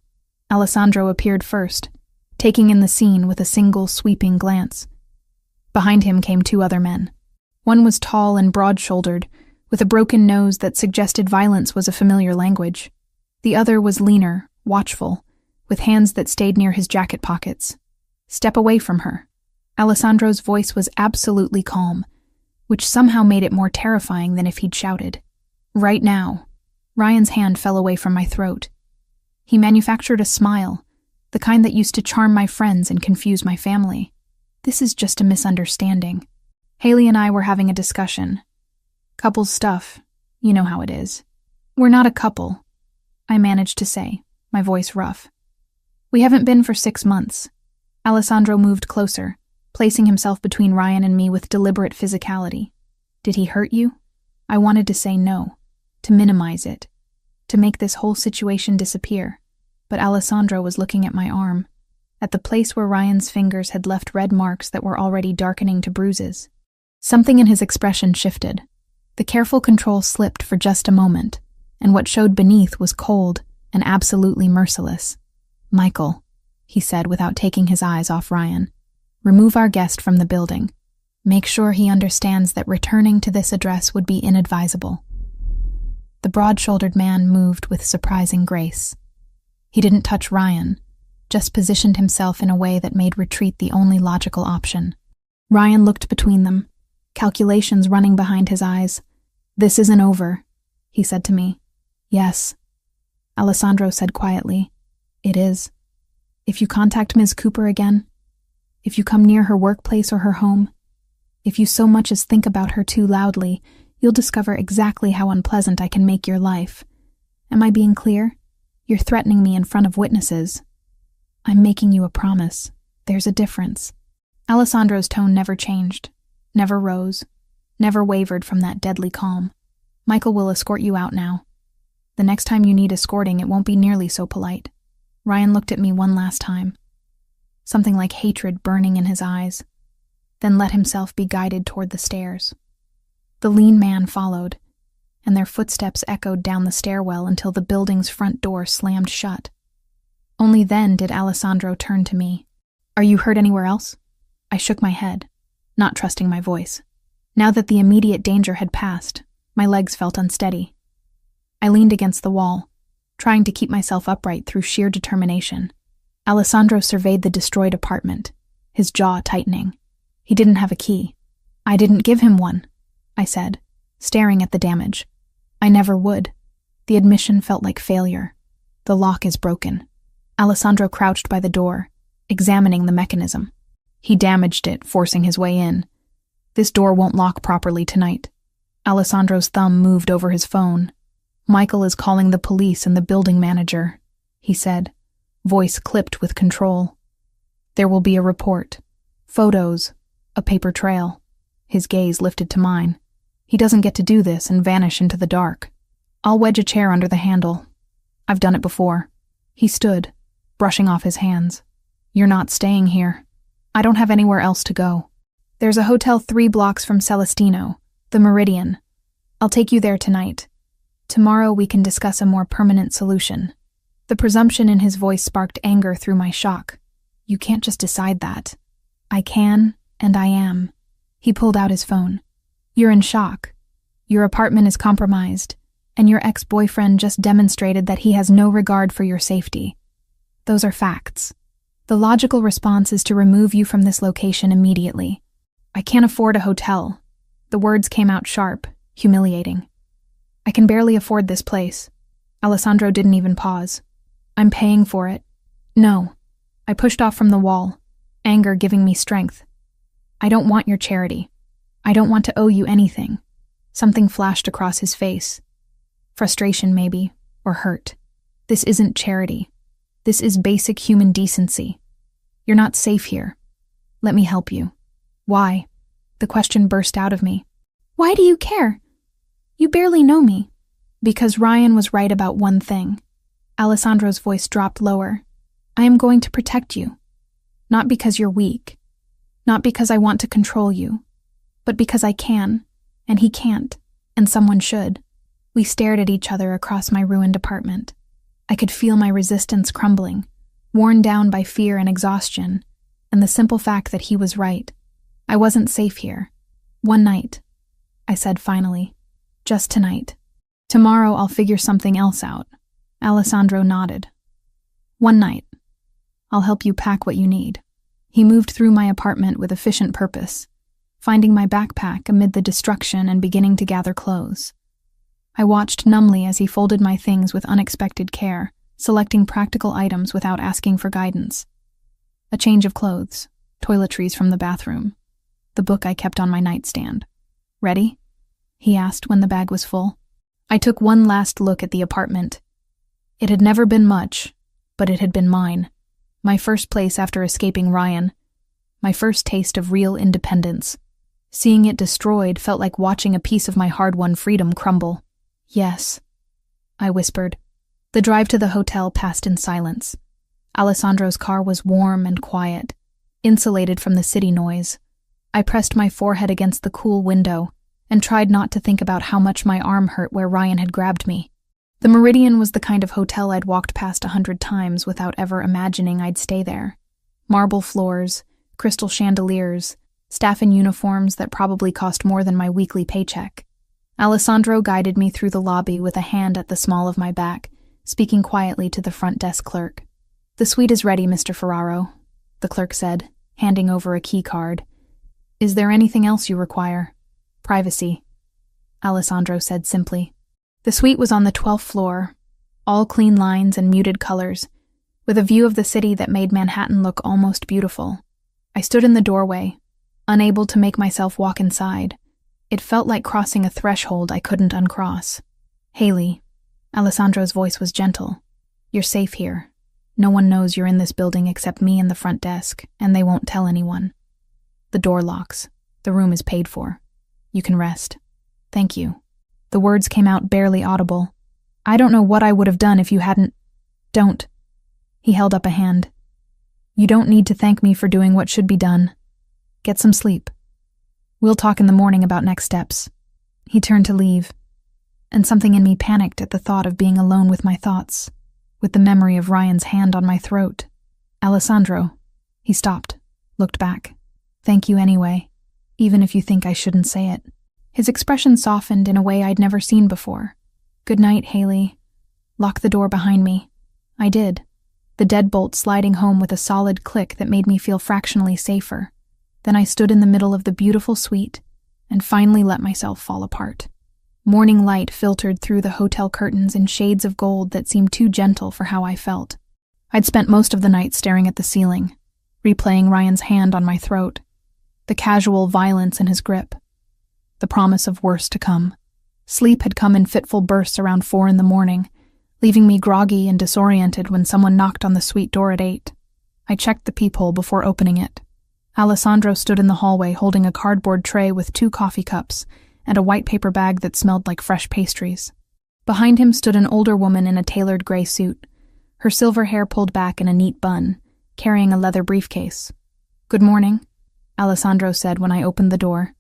Alessandro appeared first, taking in the scene with a single sweeping glance. Behind him came 2 other men. One was tall and broad-shouldered, with a broken nose that suggested violence was a familiar language. The other was leaner, watchful, with hands that stayed near his jacket pockets. "Step away from her." Alessandro's voice was absolutely calm, which somehow made it more terrifying than if he'd shouted. "Right now." Ryan's hand fell away from my throat. He manufactured a smile, the kind that used to charm my friends and confuse my family. "This is just a misunderstanding. Haley and I were having a discussion. Couples stuff, you know how it is. We're not a couple," I managed to say, my voice rough. "We haven't been for 6 months." Alessandro moved closer, placing himself between Ryan and me with deliberate physicality. "Did he hurt you?" I wanted to say no, to minimize it, to make this whole situation disappear, but Alessandro was looking at my arm, at the place where Ryan's fingers had left red marks that were already darkening to bruises. Something in his expression shifted. The careful control slipped for just a moment, and what showed beneath was cold and absolutely merciless. "Michael," he said without taking his eyes off Ryan, "remove our guest from the building. Make sure he understands that returning to this address would be inadvisable." The broad-shouldered man moved with surprising grace. He didn't touch Ryan, just positioned himself in a way that made retreat the only logical option. Ryan looked between them, calculations running behind his eyes. "This isn't over," he said to me. "Yes," Alessandro said quietly. "It is. If you contact Ms. Cooper again, if you come near her workplace or her home, if you so much as think about her too loudly, you'll discover exactly how unpleasant I can make your life. Am I being clear? You're threatening me in front of witnesses. I'm making you a promise. There's a difference." Alessandro's tone never changed, never rose, never wavered from that deadly calm. "Michael will escort you out now. The next time you need escorting, it won't be nearly so polite." Ryan looked at me one last time, something like hatred burning in his eyes, then let himself be guided toward the stairs. The lean man followed, and their footsteps echoed down the stairwell until the building's front door slammed shut. Only then did Alessandro turn to me. "Are you hurt anywhere else?" I shook my head, not trusting my voice. Now that the immediate danger had passed, my legs felt unsteady. I leaned against the wall, trying to keep myself upright through sheer determination. Alessandro surveyed the destroyed apartment, his jaw tightening. He didn't have a key. "I didn't give him one," I said, staring at the damage. "I never would." The admission felt like failure. "The lock is broken." Alessandro crouched by the door, examining the mechanism. He damaged it, forcing his way in. This door won't lock properly tonight. Alessandro's thumb moved over his phone. Michael is calling the police and the building manager, he said, voice clipped with control. There will be a report. Photos. A paper trail. His gaze lifted to mine. He doesn't get to do this and vanish into the dark. I'll wedge a chair under the handle. I've done it before. He stood, brushing off his hands. You're not staying here. I don't have anywhere else to go. There's a hotel 3 blocks from Celestino, the Meridian. I'll take you there tonight. Tomorrow we can discuss a more permanent solution. The presumption in his voice sparked anger through my shock. You can't just decide that. I can, and I am. He pulled out his phone. You're in shock. Your apartment is compromised, and your ex-boyfriend just demonstrated that he has no regard for your safety. Those are facts. The logical response is to remove you from this location immediately. I can't afford a hotel. The words came out sharp, humiliating. I can barely afford this place. Alessandro didn't even pause. I'm paying for it. No. I pushed off from the wall, anger giving me strength. I don't want your charity. I don't want to owe you anything. Something flashed across his face. Frustration, maybe, or hurt. This isn't charity. This is basic human decency. You're not safe here. Let me help you. Why? The question burst out of me. Why do you care? You barely know me. Because Ryan was right about one thing. Alessandro's voice dropped lower. I am going to protect you. Not because you're weak. Not because I want to control you. But because I can, and he can't, and someone should. We stared at each other across my ruined apartment. I could feel my resistance crumbling, worn down by fear and exhaustion, and the simple fact that he was right. I wasn't safe here. One night, I said finally. Just tonight. Tomorrow I'll figure something else out. Alessandro nodded. One night. I'll help you pack what you need. He moved through my apartment with efficient purpose, finding my backpack amid the destruction and beginning to gather clothes. I watched numbly as he folded my things with unexpected care, selecting practical items without asking for guidance. A change of clothes, toiletries from the bathroom, the book I kept on my nightstand. Ready? He asked when the bag was full. I took one last look at the apartment. It had never been much, but it had been mine. My first place after escaping Ryan. My first taste of real independence. Seeing it destroyed felt like watching a piece of my hard-won freedom crumble. Yes, I whispered. The drive to the hotel passed in silence. Alessandro's car was warm and quiet, insulated from the city noise. I pressed my forehead against the cool window and tried not to think about how much my arm hurt where Ryan had grabbed me. The Meridian was the kind of hotel I'd walked past 100 times without ever imagining I'd stay there. Marble floors, crystal chandeliers, staff in uniforms that probably cost more than my weekly paycheck. Alessandro guided me through the lobby with a hand at the small of my back, speaking quietly to the front desk clerk. The suite is ready, Mr. Ferraro, the clerk said, handing over a key card. Is there anything else you require? Privacy, Alessandro said simply. The suite was on the 12th floor, all clean lines and muted colors, with a view of the city that made Manhattan look almost beautiful. I stood in the doorway, unable to make myself walk inside. It felt like crossing a threshold I couldn't uncross. Haley, Alessandro's voice was gentle. You're safe here. No one knows you're in this building except me and the front desk, and they won't tell anyone. The door locks. The room is paid for. You can rest. Thank you. The words came out barely audible. I don't know what I would have done if you hadn't... Don't. He held up a hand. You don't need to thank me for doing what should be done. Get some sleep. We'll talk in the morning about next steps. He turned to leave, and something in me panicked at the thought of being alone with my thoughts, with the memory of Ryan's hand on my throat. Alessandro. He stopped, looked back. Thank you anyway, even if you think I shouldn't say it. His expression softened in a way I'd never seen before. Good night, Haley. Lock the door behind me. I did, the deadbolt sliding home with a solid click that made me feel fractionally safer. Then I stood in the middle of the beautiful suite and finally let myself fall apart. Morning light filtered through the hotel curtains in shades of gold that seemed too gentle for how I felt. I'd spent most of the night staring at the ceiling, replaying Ryan's hand on my throat, the casual violence in his grip, the promise of worse to come. Sleep had come in fitful bursts around 4 a.m, leaving me groggy and disoriented when someone knocked on the suite door at 8. I checked the peephole before opening it. Alessandro stood in the hallway holding a cardboard tray with 2 coffee cups and a white paper bag that smelled like fresh pastries. Behind him stood an older woman in a tailored gray suit, her silver hair pulled back in a neat bun, carrying a leather briefcase. "Good morning," Alessandro said when I opened the door.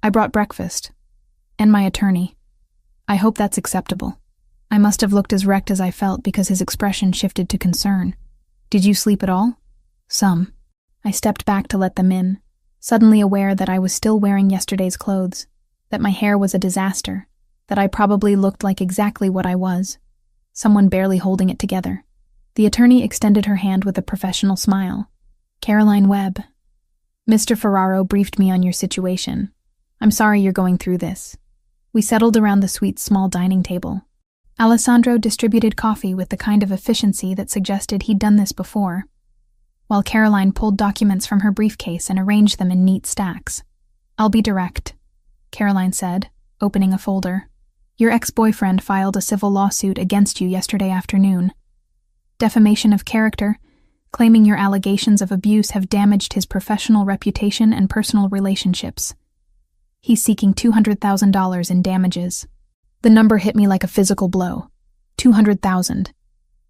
"I brought breakfast. And my attorney. I hope that's acceptable." I must have looked as wrecked as I felt because his expression shifted to concern. "Did you sleep at all?" "Some." I stepped back to let them in, suddenly aware that I was still wearing yesterday's clothes, that my hair was a disaster, that I probably looked like exactly what I was, someone barely holding it together. The attorney extended her hand with a professional smile. "Caroline Webb. Mr. Ferraro briefed me on your situation. I'm sorry you're going through this." We settled around the suite's small dining table. Alessandro distributed coffee with the kind of efficiency that suggested he'd done this before, while Caroline pulled documents from her briefcase and arranged them in neat stacks. "I'll be direct," Caroline said, opening a folder. "Your ex-boyfriend filed a civil lawsuit against you yesterday afternoon. Defamation of character, claiming your allegations of abuse have damaged his professional reputation and personal relationships. He's seeking $200,000 in damages." The number hit me like a physical blow. 200,000.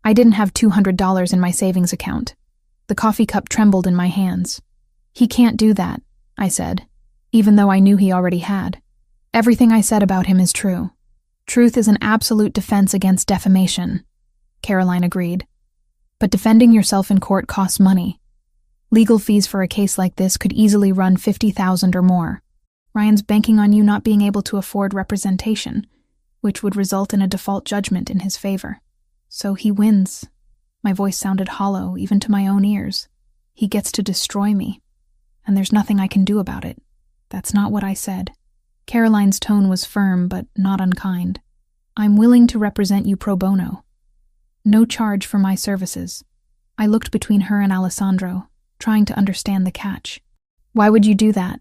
I didn't have $200 in my savings account. The coffee cup trembled in my hands. "He can't do that," I said, even though I knew he already had. "Everything I said about him is true. Truth is an absolute defense against defamation," Caroline agreed. "But defending yourself in court costs money. Legal fees for a case like this could easily run $50,000 or more. Ryan's banking on you not being able to afford representation, which would result in a default judgment in his favor. So he wins." My voice sounded hollow, even to my own ears. "He gets to destroy me, and there's nothing I can do about it." "That's not what I said." Caroline's tone was firm, but not unkind. "I'm willing to represent you pro bono. No charge for my services." I looked between her and Alessandro, trying to understand the catch. "Why would you do that?"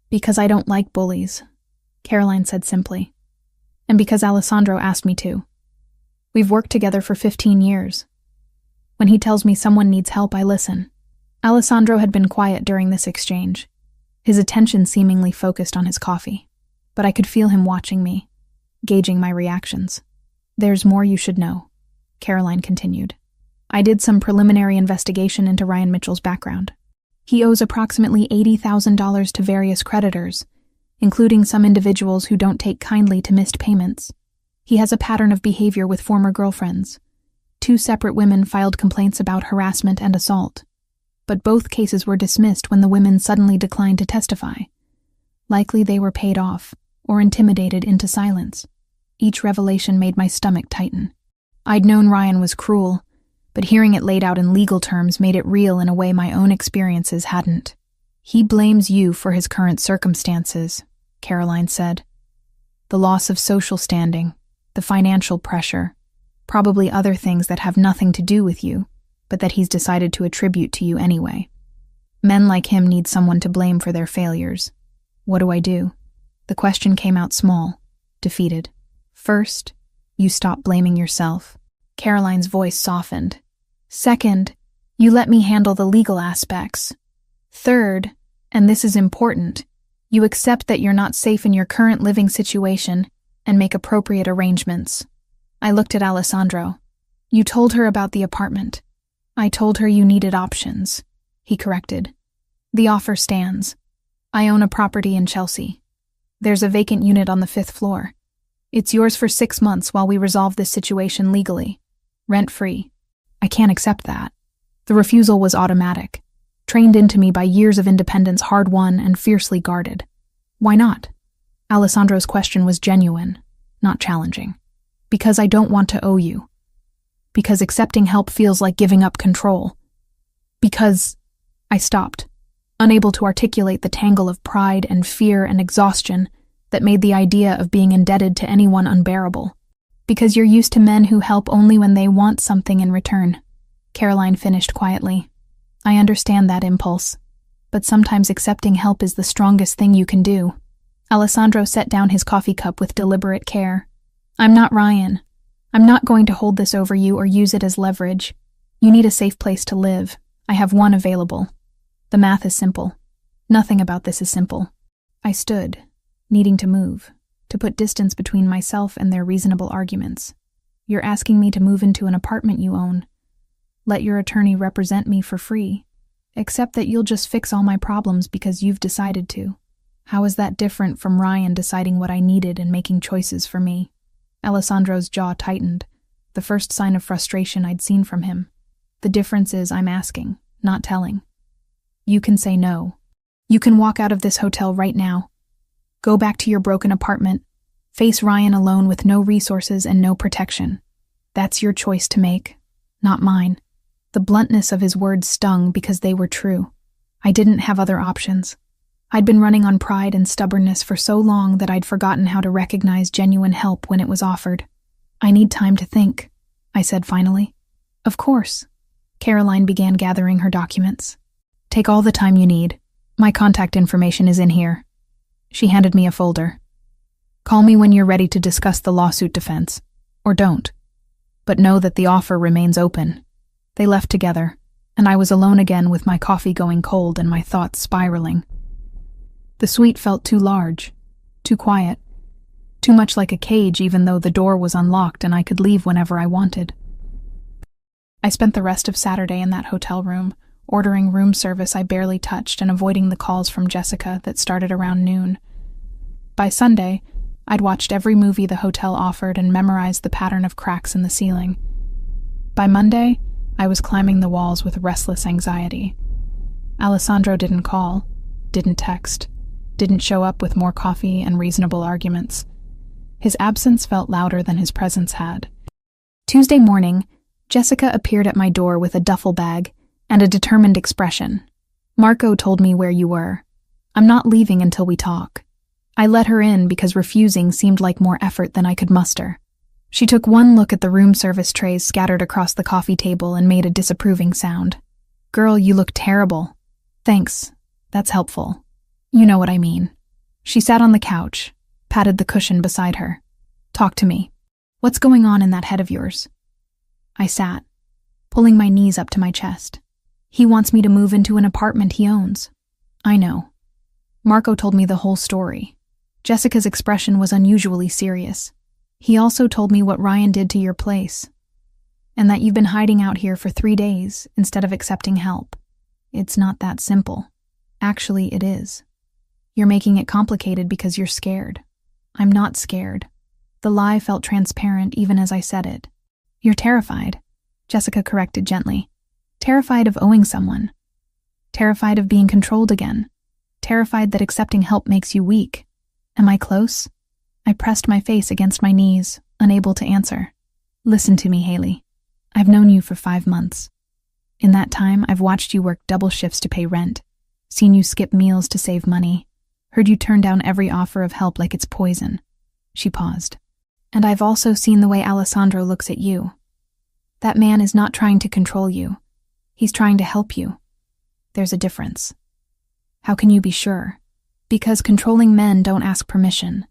"Because I don't like bullies," Caroline said simply. "And because Alessandro asked me to. We've worked together for 15 years. When he tells me someone needs help, I listen." Alessandro had been quiet during this exchange, his attention seemingly focused on his coffee, but I could feel him watching me, gauging my reactions. "There's more you should know," Caroline continued. "I did some preliminary investigation into Ryan Mitchell's background. He owes approximately $80,000 to various creditors, including some individuals who don't take kindly to missed payments. He has a pattern of behavior with former girlfriends. 2 separate women filed complaints about harassment and assault, but both cases were dismissed when the women suddenly declined to testify. Likely they were paid off or intimidated into silence. Each revelation made my stomach tighten. I'd known Ryan was cruel, but hearing it laid out in legal terms made it real in a way my own experiences hadn't. "He blames you for his current circumstances," Caroline said. "The loss of social standing, the financial pressure, probably other things that have nothing to do with you, but that he's decided to attribute to you anyway. Men like him need someone to blame for their failures. What do I do?" The question came out small, defeated. "First, you stop blaming yourself." Caroline's voice softened. "Second, you let me handle the legal aspects. Third, and this is important, you accept that you're not safe in your current living situation and make appropriate arrangements." I looked at Alessandro. "You told her about the apartment." "I told her you needed options," he corrected. "The offer stands. I own a property in Chelsea. There's a vacant unit on the 5th floor. It's yours for 6 months while we resolve this situation legally. Rent-free." I can't accept that. The refusal was automatic, trained into me by years of independence hard-won and fiercely guarded. "Why not?" Alessandro's question was genuine, not challenging. "Because I don't want to owe you. Because accepting help feels like giving up control. Because—" I stopped, unable to articulate the tangle of pride and fear and exhaustion that made the idea of being indebted to anyone unbearable. "Because you're used to men who help only when they want something in return," Caroline finished quietly. I understand that impulse, but sometimes accepting help is the strongest thing you can do. Alessandro set down his coffee cup with deliberate care. I'm not Ryan. I'm not going to hold this over you or use it as leverage. You need a safe place to live. I have one available. The math is simple. Nothing about this is simple. I stood, needing to move, to put distance between myself and their reasonable arguments. You're asking me to move into an apartment you own. Let your attorney represent me for free. Accept that you'll just fix all my problems because you've decided to. How is that different from Ryan deciding what I needed and making choices for me? Alessandro's jaw tightened, the first sign of frustration I'd seen from him. The difference is I'm asking, not telling. You can say no. You can walk out of this hotel right now. Go back to your broken apartment. Face Ryan alone with no resources and no protection. That's your choice to make, not mine. The bluntness of his words stung because they were true. I didn't have other options. I'd been running on pride and stubbornness for so long that I'd forgotten how to recognize genuine help when it was offered. I need time to think, I said finally. Of course. Caroline began gathering her documents. Take all the time you need. My contact information is in here. She handed me a folder. Call me when you're ready to discuss the lawsuit defense. Or don't. But know that the offer remains open. They left together, and I was alone again with my coffee going cold and my thoughts spiraling. The suite felt too large, too quiet, too much like a cage even though the door was unlocked and I could leave whenever I wanted. I spent the rest of Saturday in that hotel room, ordering room service I barely touched and avoiding the calls from Jessica that started around noon. By Sunday, I'd watched every movie the hotel offered and memorized the pattern of cracks in the ceiling. By Monday, I was climbing the walls with restless anxiety. Alessandro didn't call, didn't text, didn't show up with more coffee and reasonable arguments. His absence felt louder than his presence had. Tuesday morning, Jessica appeared at my door with a duffel bag and a determined expression. Marco told me where you were. I'm not leaving until we talk. I let her in because refusing seemed like more effort than I could muster. She took one look at the room service trays scattered across the coffee table and made a disapproving sound. Girl, you look terrible. Thanks. That's helpful. You know what I mean. She sat on the couch, patted the cushion beside her. Talk to me. What's going on in that head of yours? I sat, pulling my knees up to my chest. He wants me to move into an apartment he owns. I know. Marco told me the whole story. Jessica's expression was unusually serious. He also told me what Ryan did to your place, and that you've been hiding out here for 3 days instead of accepting help. It's not that simple. Actually, it is. You're making it complicated because you're scared. I'm not scared. The lie felt transparent even as I said it. You're terrified, Jessica corrected gently. Terrified of owing someone. Terrified of being controlled again. Terrified that accepting help makes you weak. Am I close? I pressed my face against my knees, unable to answer. Listen to me, Haley. I've known you for 5 months. In that time, I've watched you work double shifts to pay rent, seen you skip meals to save money, heard you turn down every offer of help like it's poison. She paused. And I've also seen the way Alessandro looks at you. That man is not trying to control you. He's trying to help you. There's a difference. How can you be sure? Because controlling men don't ask permission.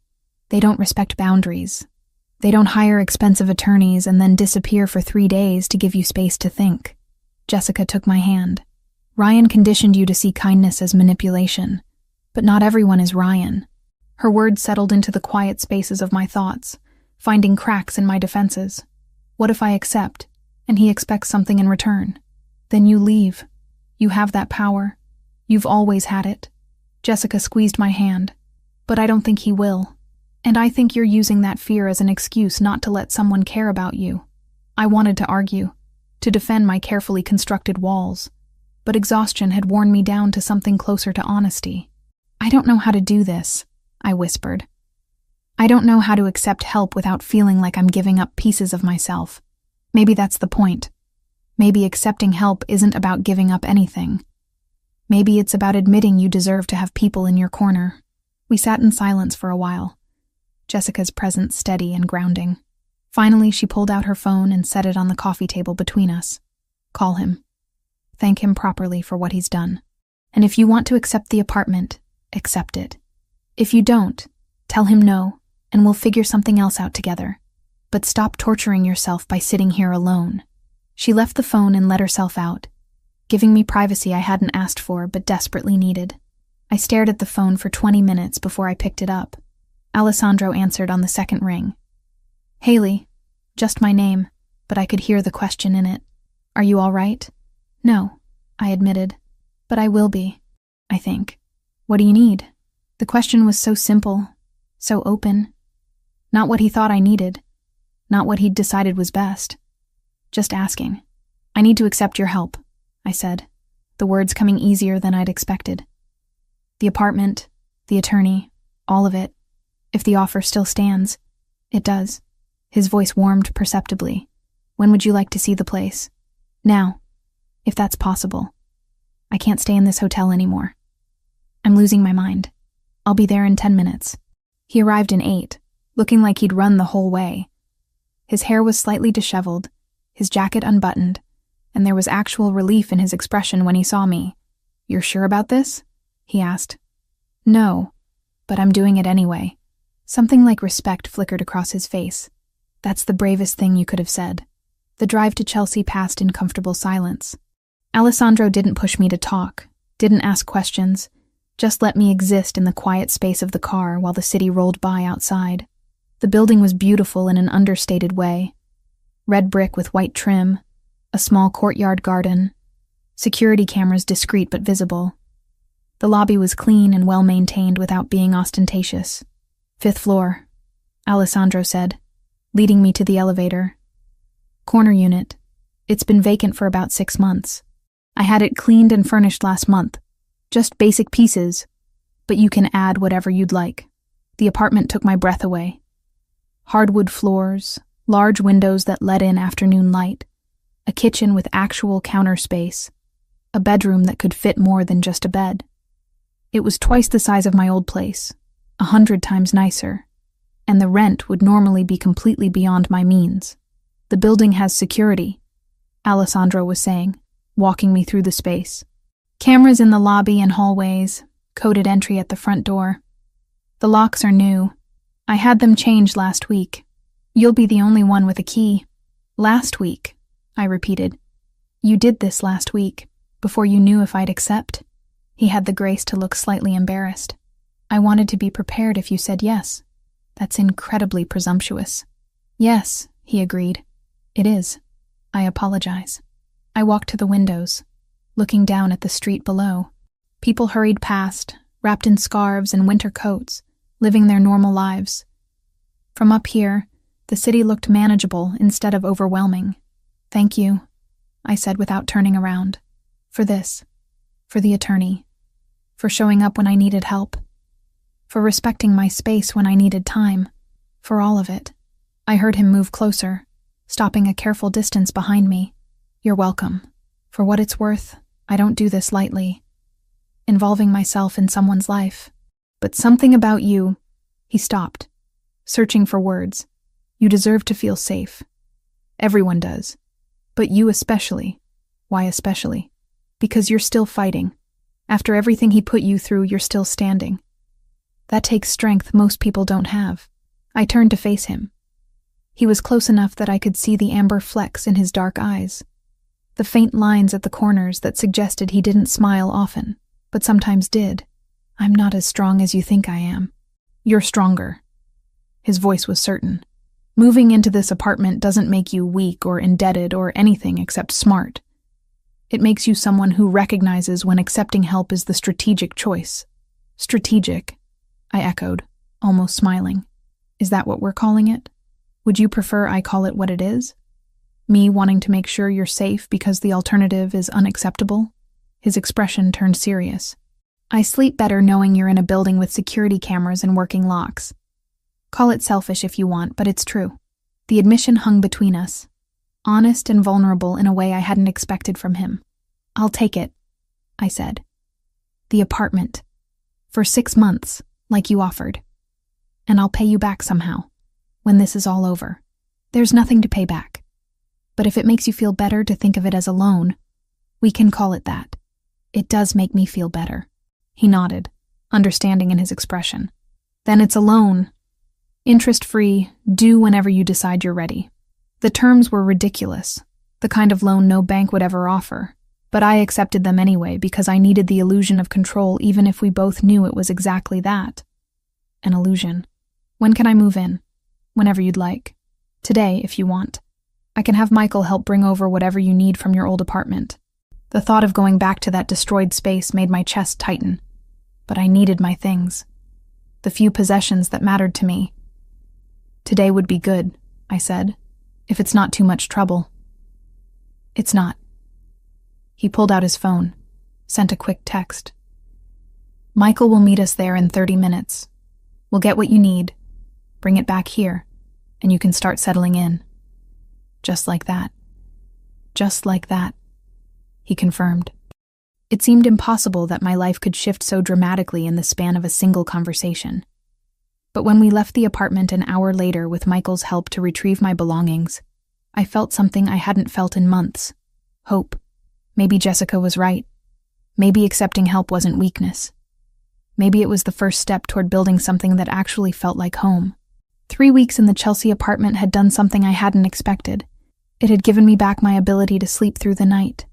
They don't respect boundaries. They don't hire expensive attorneys and then disappear for 3 days to give you space to think. Jessica took my hand. Ryan conditioned you to see kindness as manipulation. But not everyone is Ryan. Her words settled into the quiet spaces of my thoughts, finding cracks in my defenses. What if I accept, and he expects something in return? Then you leave. You have that power. You've always had it. Jessica squeezed my hand. But I don't think he will. And I think you're using that fear as an excuse not to let someone care about you. I wanted to argue, to defend my carefully constructed walls. But exhaustion had worn me down to something closer to honesty. I don't know how to do this, I whispered. I don't know how to accept help without feeling like I'm giving up pieces of myself. Maybe that's the point. Maybe accepting help isn't about giving up anything. Maybe it's about admitting you deserve to have people in your corner. We sat in silence for a while, Jessica's presence steady and grounding. Finally, she pulled out her phone and set it on the coffee table between us. Call him. Thank him properly for what he's done. And if you want to accept the apartment, accept it. If you don't, tell him no, and we'll figure something else out together. But stop torturing yourself by sitting here alone. She left the phone and let herself out, giving me privacy I hadn't asked for but desperately needed. I stared at the phone for 20 minutes before I picked it up. Alessandro answered on the second ring. Haley, just my name, but I could hear the question in it. Are you all right? No, I admitted, but I will be, I think. What do you need? The question was so simple, so open. Not what he thought I needed, not what he'd decided was best. Just asking. I need to accept your help, I said, the words coming easier than I'd expected. The apartment, the attorney, all of it. If the offer still stands, it does. His voice warmed perceptibly. When would you like to see the place? Now, if that's possible. I can't stay in this hotel anymore. I'm losing my mind. I'll be there in 10 minutes. He arrived in 8, looking like he'd run the whole way. His hair was slightly disheveled, his jacket unbuttoned, and there was actual relief in his expression when he saw me. You're sure about this? He asked. No, but I'm doing it anyway. Something like respect flickered across his face. That's the bravest thing you could have said. The drive to Chelsea passed in comfortable silence. Alessandro didn't push me to talk, didn't ask questions, just let me exist in the quiet space of the car while the city rolled by outside. The building was beautiful in an understated way. Red brick with white trim, a small courtyard garden, security cameras discreet but visible. The lobby was clean and well-maintained without being ostentatious. 5th floor, Alessandro said, leading me to the elevator. Corner unit. It's been vacant for about 6 months. I had it cleaned and furnished last month. Just basic pieces, but you can add whatever you'd like. The apartment took my breath away. Hardwood floors, large windows that let in afternoon light, a kitchen with actual counter space, a bedroom that could fit more than just a bed. It was twice the size of my old place, 100 times nicer, and the rent would normally be completely beyond my means. The building has security, Alessandro was saying, walking me through the space. Cameras in the lobby and hallways, coded entry at the front door. The locks are new. I had them changed last week. You'll be the only one with a key. Last week, I repeated. You did this last week, before you knew if I'd accept. He had the grace to look slightly embarrassed. I wanted to be prepared if you said yes. That's incredibly presumptuous. Yes, he agreed. It is. I apologize. I walked to the windows, looking down at the street below. People hurried past, wrapped in scarves and winter coats, living their normal lives. From up here, the city looked manageable instead of overwhelming. Thank you, I said without turning around. For this. For the attorney. For showing up when I needed help. For respecting my space when I needed time. For all of it. I heard him move closer, stopping a careful distance behind me. You're welcome. For what it's worth, I don't do this lightly. Involving myself in someone's life. But something about you... He stopped, searching for words. You deserve to feel safe. Everyone does. But you especially. Why especially? Because you're still fighting. After everything he put you through, you're still standing. That takes strength most people don't have. I turned to face him. He was close enough that I could see the amber flecks in his dark eyes. The faint lines at the corners that suggested he didn't smile often, but sometimes did. I'm not as strong as you think I am. You're stronger. His voice was certain. Moving into this apartment doesn't make you weak or indebted or anything except smart. It makes you someone who recognizes when accepting help is the strategic choice. Strategic, I echoed, almost smiling. Is that what we're calling it? Would you prefer I call it what it is? Me wanting to make sure you're safe because the alternative is unacceptable? His expression turned serious. I sleep better knowing you're in a building with security cameras and working locks. Call it selfish if you want, but it's true. The admission hung between us, honest and vulnerable in a way I hadn't expected from him. I'll take it, I said. The apartment. For 6 months, like you offered. And I'll pay you back somehow, when this is all over. There's nothing to pay back. But if it makes you feel better to think of it as a loan, We can call it that. It does make me feel better. He nodded, understanding in his expression. Then it's a loan. Interest-free, due whenever you decide you're ready. The terms were ridiculous, the kind of loan no bank would ever offer, but I accepted them anyway because I needed the illusion of control even if we both knew it was exactly that. An illusion. When can I move in? Whenever you'd like. Today, if you want. I can have Michael help bring over whatever you need from your old apartment. The thought of going back to that destroyed space made my chest tighten. But I needed my things. The few possessions that mattered to me. Today would be good, I said, if it's not too much trouble. It's not. He pulled out his phone, sent a quick text. Michael will meet us there in 30 minutes. We'll get what you need, bring it back here, and you can start settling in. Just like that. Just like that, he confirmed. It seemed impossible that my life could shift so dramatically in the span of a single conversation. But when we left the apartment an hour later with Michael's help to retrieve my belongings, I felt something I hadn't felt in months. Hope. Maybe Jessica was right. Maybe accepting help wasn't weakness. Maybe it was the first step toward building something that actually felt like home. 3 weeks in the Chelsea apartment had done something I hadn't expected. It had given me back my ability to sleep through the night.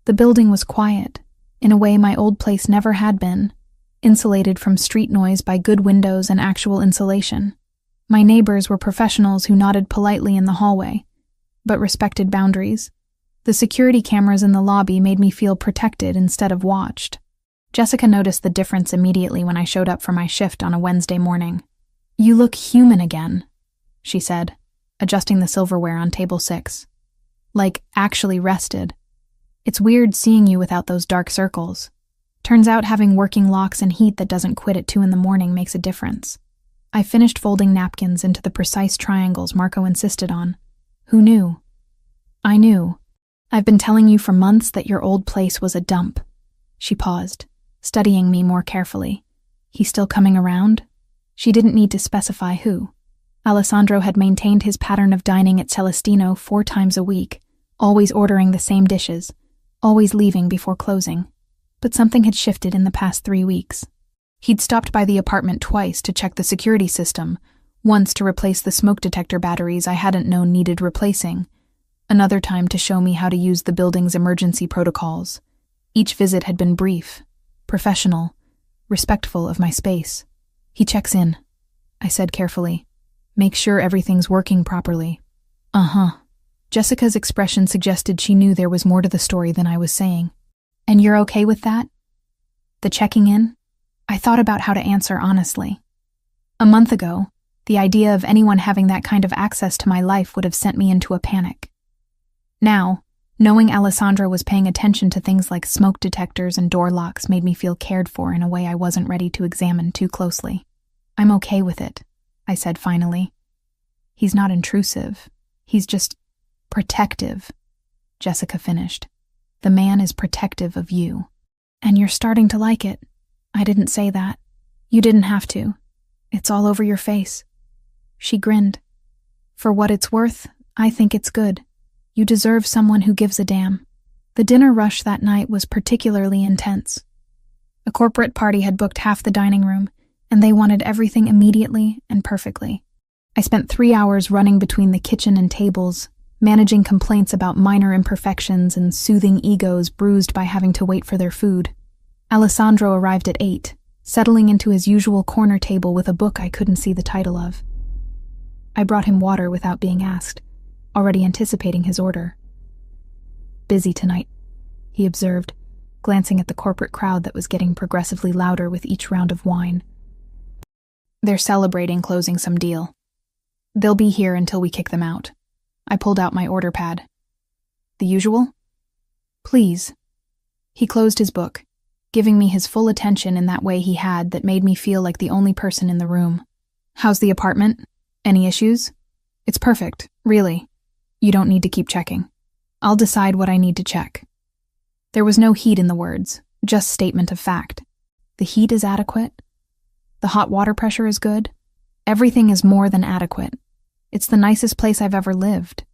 The building was quiet, in a way my old place never had been, insulated from street noise by good windows and actual insulation. My neighbors were professionals who nodded politely in the hallway, but respected boundaries. The security cameras in the lobby made me feel protected instead of watched. Jessica noticed the difference immediately when I showed up for my shift on a Wednesday morning. "You look human again," she said, adjusting the silverware on table 6. "Like, actually rested. It's weird seeing you without those dark circles. Turns out having working locks and heat that doesn't quit at 2 a.m. makes a difference." I finished folding napkins into the precise triangles Marco insisted on. "Who knew?" "I knew. I've been telling you for months that your old place was a dump." She paused, studying me more carefully. "He's still coming around?" She didn't need to specify who. Alessandro had maintained his pattern of dining at Celestino 4 times a week, always ordering the same dishes, always leaving before closing. But something had shifted in the past 3 weeks. He'd stopped by the apartment twice to check the security system, once to replace the smoke detector batteries I hadn't known needed replacing, another time to show me how to use the building's emergency protocols. Each visit had been brief, professional, respectful of my space. "He checks in," I said carefully. "Make sure everything's working properly." "Uh-huh." Jessica's expression suggested she knew there was more to the story than I was saying. "And you're okay with that? The checking in?" I thought about how to answer honestly. A month ago, the idea of anyone having that kind of access to my life would have sent me into a panic. Now, knowing Alessandro was paying attention to things like smoke detectors and door locks made me feel cared for in a way I wasn't ready to examine too closely. "I'm okay with it," I said finally. "He's not intrusive. He's just protective," Jessica finished. "The man is protective of you. And you're starting to like it." "I didn't say that. You didn't have to. It's all over your face." She grinned. "For what it's worth, I think it's good. You deserve someone who gives a damn." The dinner rush that night was particularly intense. A corporate party had booked half the dining room, and they wanted everything immediately and perfectly. I spent 3 hours running between the kitchen and tables, managing complaints about minor imperfections and soothing egos bruised by having to wait for their food. Alessandro arrived at 8, settling into his usual corner table with a book I couldn't see the title of. I brought him water without being asked, already anticipating his order. "Busy tonight," he observed, glancing at the corporate crowd that was getting progressively louder with each round of wine. "They're celebrating closing some deal. They'll be here until we kick them out." I pulled out my order pad. "The usual?" "Please." He closed his book, giving me his full attention in that way he had that made me feel like the only person in the room. "How's the apartment? Any issues?" "It's perfect, really. You don't need to keep checking. I'll decide what I need to check." There was no heat in the words, just statement of fact. The heat is adequate. The hot water pressure is good. Everything is more than adequate. It's the nicest place I've ever lived.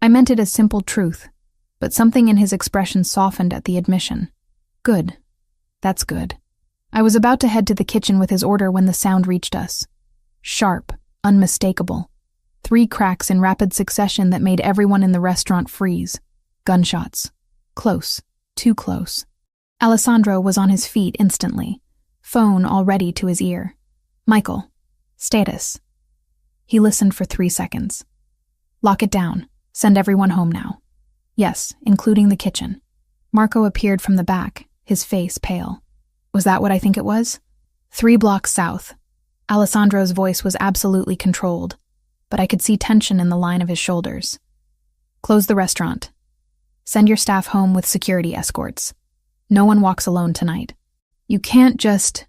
I meant it as simple truth, but something in his expression softened at the admission. Good. That's good. I was about to head to the kitchen with his order when the sound reached us. Sharp, unmistakable. 3 cracks in rapid succession that made everyone in the restaurant freeze. Gunshots. Close. Too close. Alessandro was on his feet instantly, phone already to his ear. Michael. Status. He listened for 3 seconds. Lock it down. Send everyone home now. Yes, including the kitchen. Marco appeared from the back, his face pale. Was that what I think it was? 3 blocks south. Alessandro's voice was absolutely controlled, but I could see tension in the line of his shoulders. Close the restaurant. Send your staff home with security escorts. No one walks alone tonight. You can't just...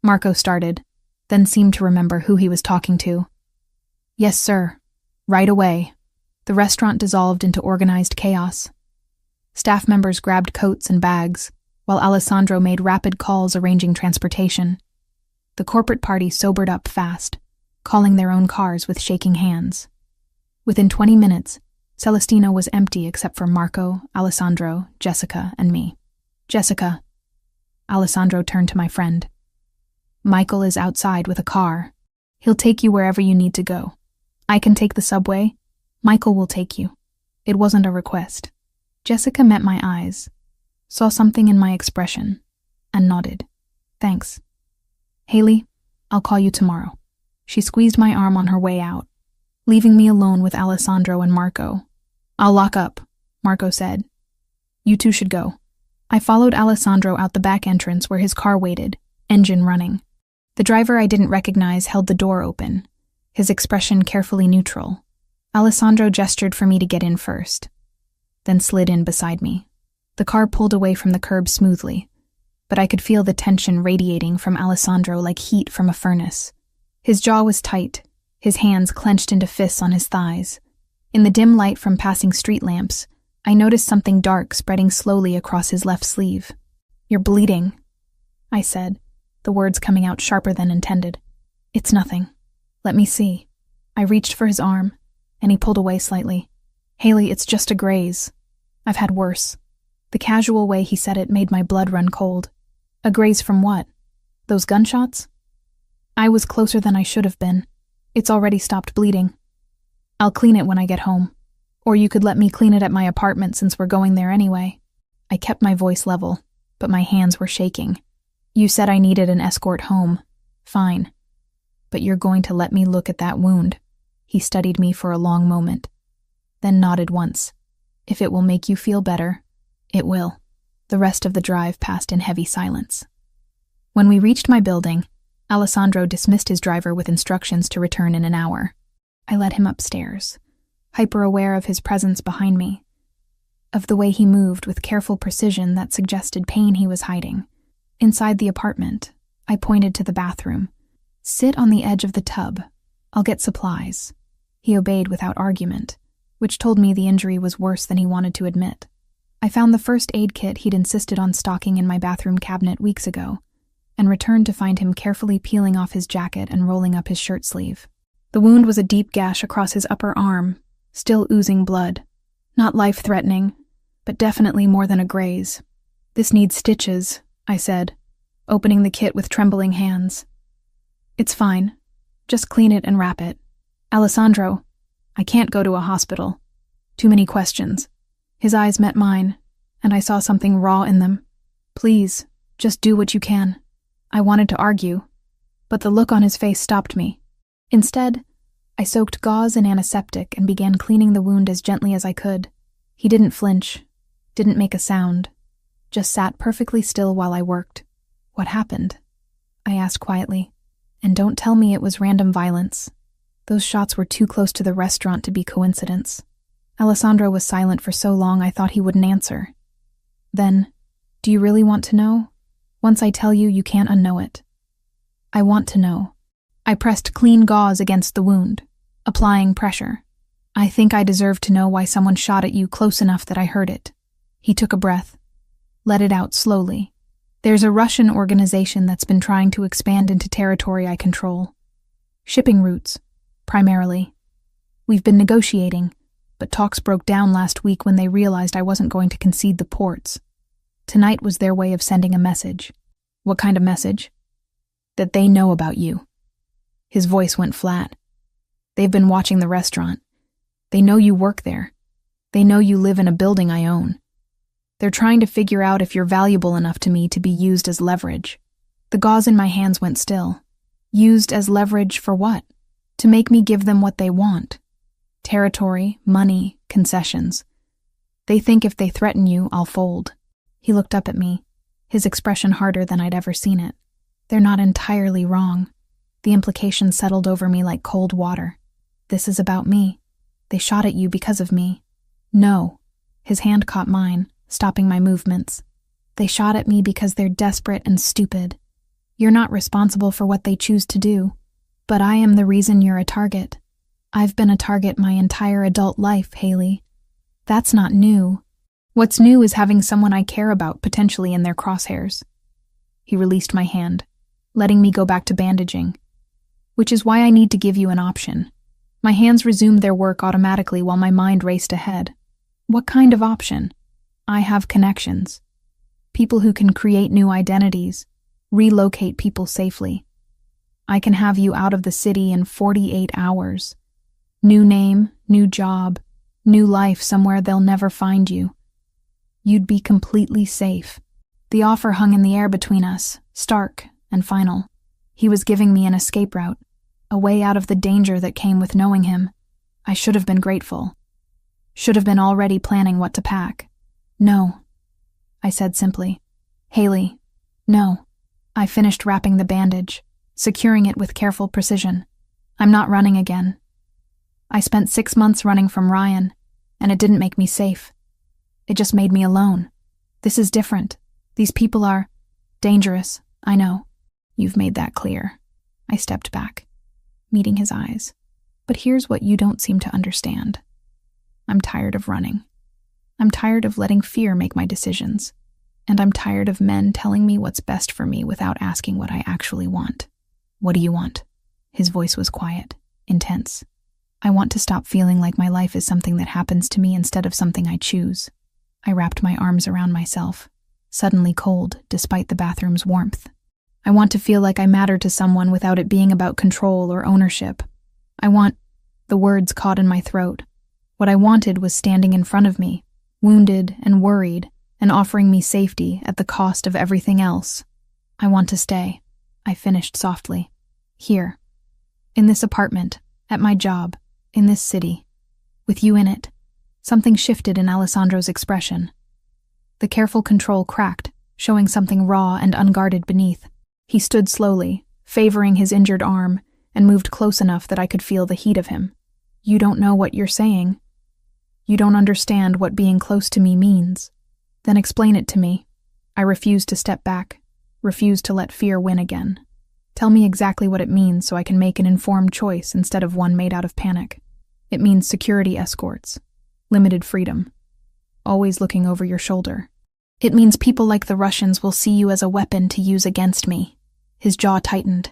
Marco started, then seemed to remember who he was talking to. Yes, sir. Right away. The restaurant dissolved into organized chaos. Staff members grabbed coats and bags, while Alessandro made rapid calls arranging transportation. The corporate party sobered up fast, calling their own cars with shaking hands. Within 20 minutes, Celestino was empty except for Marco, Alessandro, Jessica, and me. Jessica. Alessandro turned to my friend. Michael is outside with a car. He'll take you wherever you need to go. I can take the subway. Michael will take you. It wasn't a request. Jessica met my eyes, saw something in my expression, and nodded. Thanks. Haley, I'll call you tomorrow. She squeezed my arm on her way out, leaving me alone with Alessandro and Marco. I'll lock up, Marco said. You two should go. I followed Alessandro out the back entrance where his car waited, engine running. The driver I didn't recognize held the door open, his expression carefully neutral. Alessandro gestured for me to get in first, then slid in beside me. The car pulled away from the curb smoothly, but I could feel the tension radiating from Alessandro like heat from a furnace. His jaw was tight, his hands clenched into fists on his thighs. In the dim light from passing street lamps, I noticed something dark spreading slowly across his left sleeve. You're bleeding, I said, the words coming out sharper than intended. It's nothing. Let me see. I reached for his arm, and he pulled away slightly. Haley, it's just a graze. I've had worse. The casual way he said it made my blood run cold. A graze from what? Those gunshots? I was closer than I should have been. It's already stopped bleeding. I'll clean it when I get home. Or you could let me clean it at my apartment since we're going there anyway. I kept my voice level, but my hands were shaking. You said I needed an escort home. Fine. But you're going to let me look at that wound. He studied me for a long moment, then nodded once. If it will make you feel better, it will. The rest of the drive passed in heavy silence. When we reached my building, Alessandro dismissed his driver with instructions to return in an hour. I led him upstairs, hyper-aware of his presence behind me, of the way he moved with careful precision that suggested pain he was hiding. Inside the apartment, I pointed to the bathroom. Sit on the edge of the tub. I'll get supplies. He obeyed without argument, which told me the injury was worse than he wanted to admit. I found the first aid kit he'd insisted on stocking in my bathroom cabinet weeks ago, and returned to find him carefully peeling off his jacket and rolling up his shirt sleeve. The wound was a deep gash across his upper arm, still oozing blood. Not life-threatening, but definitely more than a graze. This needs stitches, I said, opening the kit with trembling hands. It's fine. Just clean it and wrap it. Alessandro, I can't go to a hospital. Too many questions. His eyes met mine, and I saw something raw in them. Please, just do what you can. I wanted to argue, but the look on his face stopped me. Instead, I soaked gauze in antiseptic and began cleaning the wound as gently as I could. He didn't flinch, didn't make a sound, just sat perfectly still while I worked. What happened? I asked quietly. And don't tell me it was random violence. Those shots were too close to the restaurant to be coincidence. Alessandro was silent for so long I thought he wouldn't answer. Then, do you really want to know? Once I tell you, you can't unknow it. I want to know. I pressed clean gauze against the wound, applying pressure. I think I deserve to know why someone shot at you close enough that I heard it. He took a breath, let it out slowly. There's a Russian organization that's been trying to expand into territory I control. Shipping routes, primarily. We've been negotiating, but talks broke down last week when they realized I wasn't going to concede the ports. Tonight was their way of sending a message. What kind of message? That they know about you. His voice went flat. They've been watching the restaurant. They know you work there. They know you live in a building I own. They're trying to figure out if you're valuable enough to me to be used as leverage. The gauze in my hands went still. Used as leverage for what? To make me give them what they want. Territory, money, concessions. They think if they threaten you, I'll fold. He looked up at me, his expression harder than I'd ever seen it. They're not entirely wrong. The implication settled over me like cold water. This is about me. They shot at you because of me. No. His hand caught mine, stopping my movements. They shot at me because they're desperate and stupid. You're not responsible for what they choose to do, but I am the reason you're a target. I've been a target my entire adult life, Haley. That's not new. What's new is having someone I care about potentially in their crosshairs. He released my hand, letting me go back to bandaging. Which is why I need to give you an option. My hands resumed their work automatically while my mind raced ahead. What kind of option? I have connections. People who can create new identities, relocate people safely. I can have you out of the city in 48 hours. New name, new job, new life somewhere they'll never find you. You'd be completely safe. The offer hung in the air between us, stark and final. He was giving me an escape route, a way out of the danger that came with knowing him. I should have been grateful. Should have been already planning what to pack. No, I said simply. Haley, no. I finished wrapping the bandage, securing it with careful precision. I'm not running again. I spent 6 months running from Ryan, and it didn't make me safe. It just made me alone. This is different. These people are dangerous, I know. You've made that clear. I stepped back, meeting his eyes. But here's what you don't seem to understand. I'm tired of running. I'm tired of letting fear make my decisions. And I'm tired of men telling me what's best for me without asking what I actually want. What do you want? His voice was quiet, intense. I want to stop feeling like my life is something that happens to me instead of something I choose. I wrapped my arms around myself, suddenly cold despite the bathroom's warmth. I want to feel like I matter to someone without it being about control or ownership. I want... The words caught in my throat. What I wanted was standing in front of me, wounded and worried, and offering me safety at the cost of everything else. I want to stay, I finished softly. Here. In this apartment, at my job, in this city. With you in it. Something shifted in Alessandro's expression. The careful control cracked, showing something raw and unguarded beneath. He stood slowly, favoring his injured arm, and moved close enough that I could feel the heat of him. You don't know what you're saying. You don't understand what being close to me means. Then explain it to me. I refused to step back, refused to let fear win again. Tell me exactly what it means so I can make an informed choice instead of one made out of panic. It means security escorts, limited freedom, always looking over your shoulder. It means people like the Russians will see you as a weapon to use against me. His jaw tightened.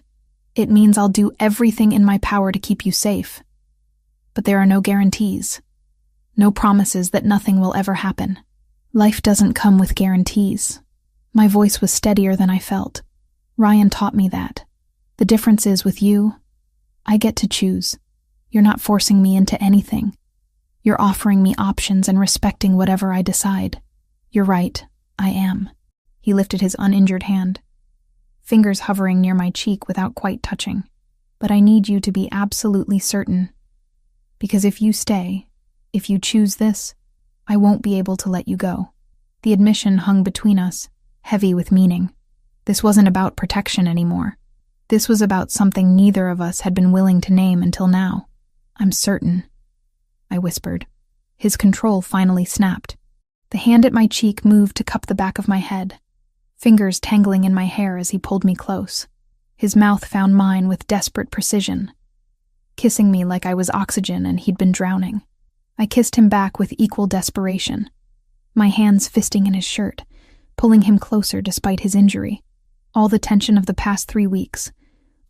It means I'll do everything in my power to keep you safe. But there are no guarantees. No promises that nothing will ever happen. Life doesn't come with guarantees. My voice was steadier than I felt. Ryan taught me that. The difference is with you, I get to choose. You're not forcing me into anything. You're offering me options and respecting whatever I decide. You're right, I am. He lifted his uninjured hand, fingers hovering near my cheek without quite touching. But I need you to be absolutely certain. Because if you stay, if you choose this, I won't be able to let you go. The admission hung between us, heavy with meaning. This wasn't about protection anymore. This was about something neither of us had been willing to name until now. I'm certain, I whispered. His control finally snapped. The hand at my cheek moved to cup the back of my head, fingers tangling in my hair as he pulled me close. His mouth found mine with desperate precision, kissing me like I was oxygen and he'd been drowning. I kissed him back with equal desperation, my hands fisting in his shirt, pulling him closer despite his injury. All the tension of the past 3 weeks,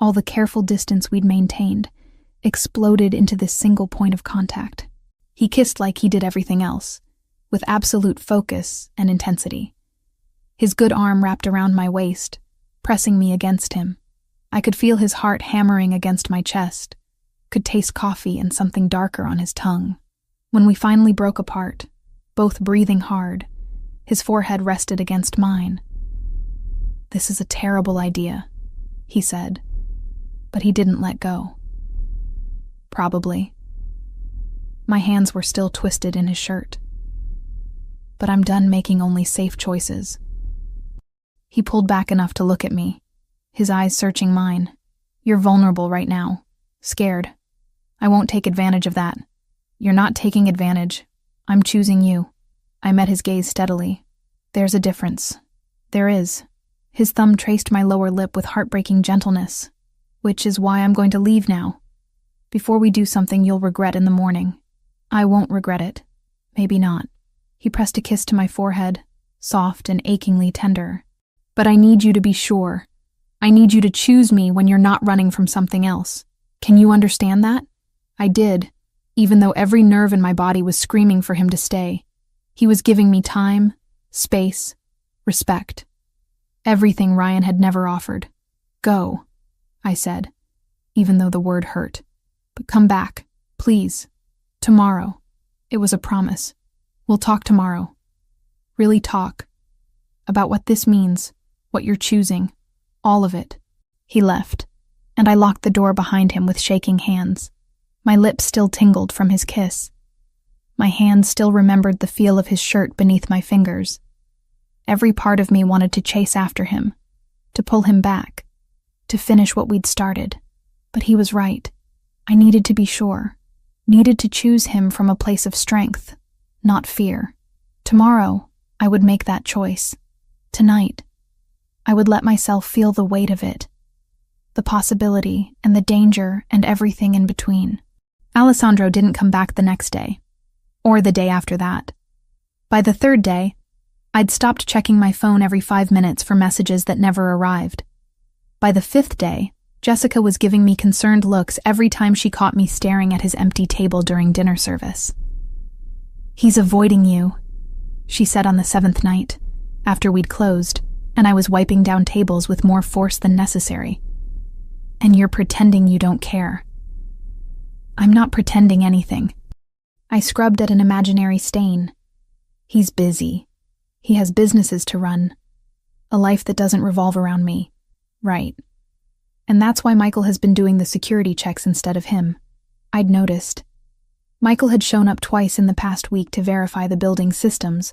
all the careful distance we'd maintained, exploded into this single point of contact. He kissed like he did everything else, with absolute focus and intensity. His good arm wrapped around my waist, pressing me against him. I could feel his heart hammering against my chest, could taste coffee and something darker on his tongue. When we finally broke apart, both breathing hard, his forehead rested against mine. "This is a terrible idea," he said, but he didn't let go. Probably. My hands were still twisted in his shirt. But I'm done making only safe choices. He pulled back enough to look at me, his eyes searching mine. "You're vulnerable right now. Scared. I won't take advantage of that." "You're not taking advantage. I'm choosing you." I met his gaze steadily. "There's a difference." "There is." His thumb traced my lower lip with heartbreaking gentleness. "Which is why I'm going to leave now. Before we do something you'll regret in the morning." "I won't regret it." "Maybe not." He pressed a kiss to my forehead, soft and achingly tender. "But I need you to be sure. I need you to choose me when you're not running from something else. Can you understand that?" I did, even though every nerve in my body was screaming for him to stay. He was giving me time, space, respect. Everything Ryan had never offered. "Go," I said, even though the word hurt. "But come back, please. Tomorrow." It was a promise. "We'll talk tomorrow. Really talk. About what this means, what you're choosing, all of it." He left, and I locked the door behind him with shaking hands. My lips still tingled from his kiss. My hands still remembered the feel of his shirt beneath my fingers. Every part of me wanted to chase after him, to pull him back, to finish what we'd started. But he was right. I needed to be sure, needed to choose him from a place of strength, not fear. Tomorrow, I would make that choice. Tonight, I would let myself feel the weight of it, the possibility and the danger and everything in between. Alessandro didn't come back the next day, or the day after that. By the third day, I'd stopped checking my phone every 5 minutes for messages that never arrived. By the fifth day, Jessica was giving me concerned looks every time she caught me staring at his empty table during dinner service. "He's avoiding you," she said on the 7th night, after we'd closed, and I was wiping down tables with more force than necessary. "And you're pretending you don't care." "I'm not pretending anything." I scrubbed at an imaginary stain. "He's busy. He has businesses to run. A life that doesn't revolve around me." "Right. And that's why Michael has been doing the security checks instead of him." I'd noticed. Michael had shown up twice in the past week to verify the building's systems,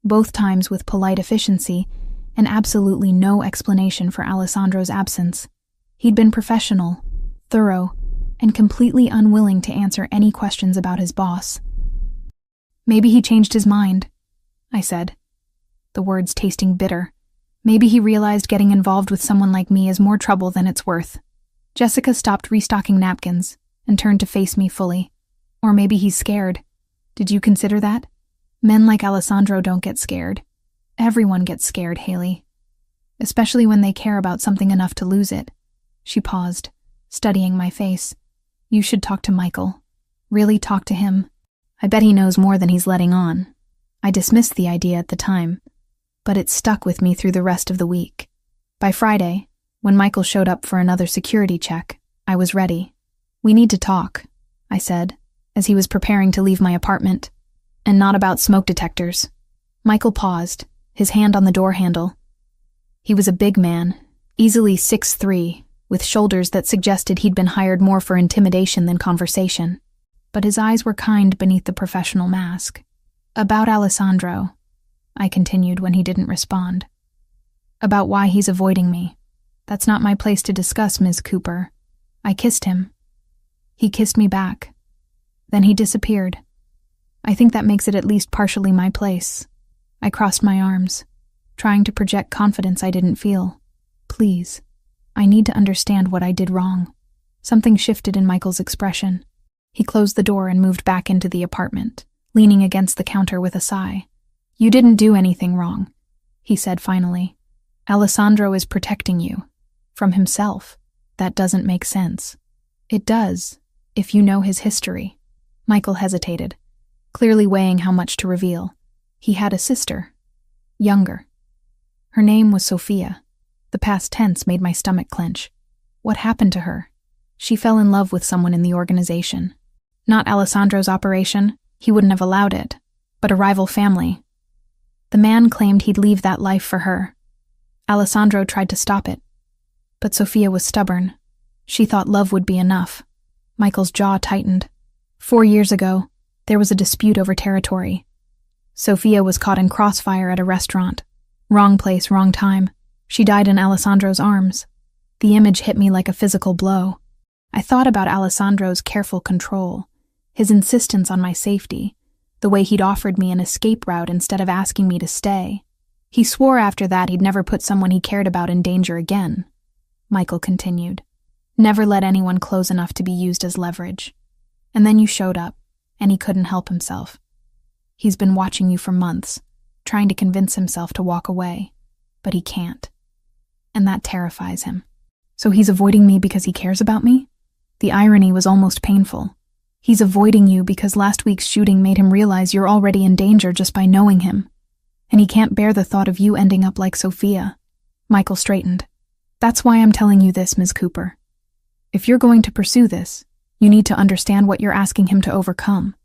both times with polite efficiency and absolutely no explanation for Alessandro's absence. He'd been professional, thorough, and completely unwilling to answer any questions about his boss. "Maybe he changed his mind," I said, the words tasting bitter. "Maybe he realized getting involved with someone like me is more trouble than it's worth." Jessica stopped restocking napkins and turned to face me fully. "Or maybe he's scared. Did you consider that? Men like Alessandro don't get scared. Everyone gets scared, Haley. Especially when they care about something enough to lose it." She paused, studying my face. "You should talk to Michael. Really talk to him. I bet he knows more than he's letting on." I dismissed the idea at the time, but it stuck with me through the rest of the week. By Friday, when Michael showed up for another security check, I was ready. "We need to talk," I said, as he was preparing to leave my apartment. "And not about smoke detectors." Michael paused, his hand on the door handle. He was a big man, easily 6'3", with shoulders that suggested he'd been hired more for intimidation than conversation. But his eyes were kind beneath the professional mask. "About Alessandro," I continued when he didn't respond. "About why he's avoiding me. That's not my place to discuss, Ms. Cooper." I kissed him. He kissed me back. Then he disappeared. I think that makes it at least partially my place. I crossed my arms, trying to project confidence I didn't feel. "Please, I need to understand what I did wrong." Something shifted in Michael's expression. He closed the door and moved back into the apartment, leaning against the counter with a sigh. "You didn't do anything wrong," he said finally. "Alessandro is protecting you. From himself. That doesn't make sense." "It does, if you know his history." Michael hesitated. clearly weighing how much to reveal. He had a sister, younger. Her name was Sophia. The past tense made my stomach clench. What happened to her? She fell in love with someone in the organization. Not Alessandro's operation, he wouldn't have allowed it, but a rival family. The man claimed he'd leave that life for her. Alessandro tried to stop it, but Sophia was stubborn. She thought love would be enough. Michael's jaw tightened. 4 years ago, there was a dispute over territory. Sophia was caught in crossfire at a restaurant. Wrong place, wrong time. She died in Alessandro's arms. The image hit me like a physical blow. I thought about Alessandro's careful control, his insistence on my safety, the way he'd offered me an escape route instead of asking me to stay. He swore after that he'd never put someone he cared about in danger again. Michael continued. Never let anyone close enough to be used as leverage. And then you showed up, and he couldn't help himself. He's been watching you for months, trying to convince himself to walk away, but he can't. And that terrifies him. So he's avoiding me because he cares about me? The irony was almost painful. He's avoiding you because last week's shooting made him realize you're already in danger just by knowing him. And he can't bear the thought of you ending up like Sophia. Michael straightened. That's why I'm telling you this, Ms. Cooper. If you're going to pursue this, you need to understand what you're asking him to overcome.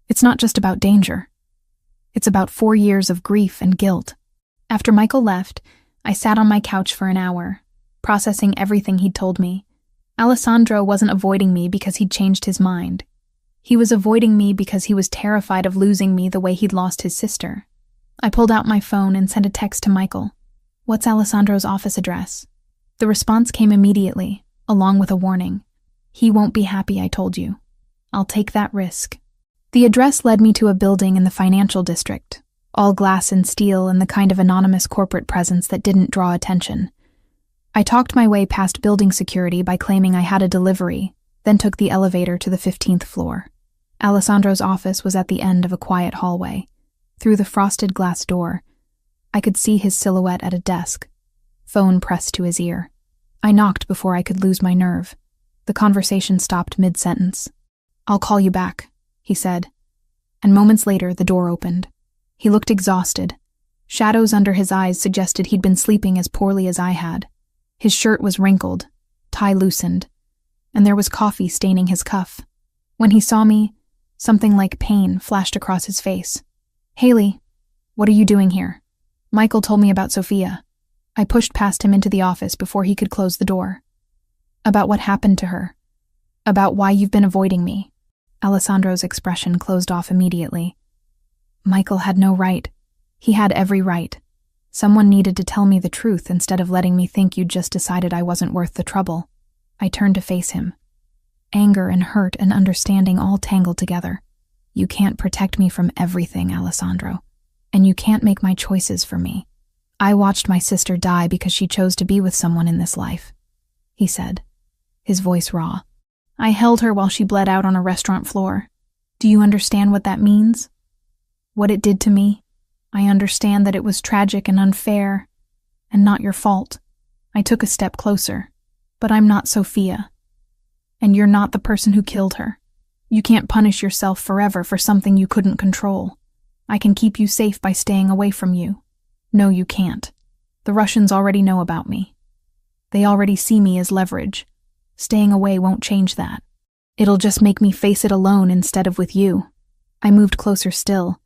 It's not just about danger. It's about 4 years of grief and guilt. After Michael left, I sat on my couch for an hour, processing everything he'd told me. Alessandro wasn't avoiding me because he'd changed his mind. He was avoiding me because he was terrified of losing me the way he'd lost his sister. I pulled out my phone and sent a text to Michael. What's Alessandro's office address? The response came immediately, along with a warning. He won't be happy, I told you. I'll take that risk. The address led me to a building in the financial district, all glass and steel and the kind of anonymous corporate presence that didn't draw attention. I talked my way past building security by claiming I had a delivery, then took the elevator to the 15th floor. Alessandro's office was at the end of a quiet hallway. Through the frosted glass door, I could see his silhouette at a desk, phone pressed to his ear. I knocked before I could lose my nerve. The conversation stopped mid-sentence. I'll call you back, he said. And moments later, the door opened. He looked exhausted. Shadows under his eyes suggested he'd been sleeping as poorly as I had. His shirt was wrinkled, tie loosened, and there was coffee staining his cuff. When he saw me, something like pain flashed across his face. Haley, what are you doing here? Michael told me about Sophia. I pushed past him into the office before he could close the door. About what happened to her. About why you've been avoiding me. Alessandro's expression closed off immediately. Michael had no right. He had every right. Someone needed to tell me the truth instead of letting me think you'd just decided I wasn't worth the trouble. I turned to face him. Anger and hurt and understanding all tangled together. You can't protect me from everything, Alessandro. And you can't make my choices for me. I watched my sister die because she chose to be with someone in this life, he said, his voice raw. I held her while she bled out on a restaurant floor. Do you understand what that means? What it did to me? I understand that it was tragic and unfair, and not your fault. I took a step closer, but I'm not Sophia. And you're not the person who killed her. You can't punish yourself forever for something you couldn't control. I can keep you safe by staying away from you. No, you can't. The Russians already know about me. They already see me as leverage. Staying away won't change that. It'll just make me face it alone instead of with you. I moved closer still,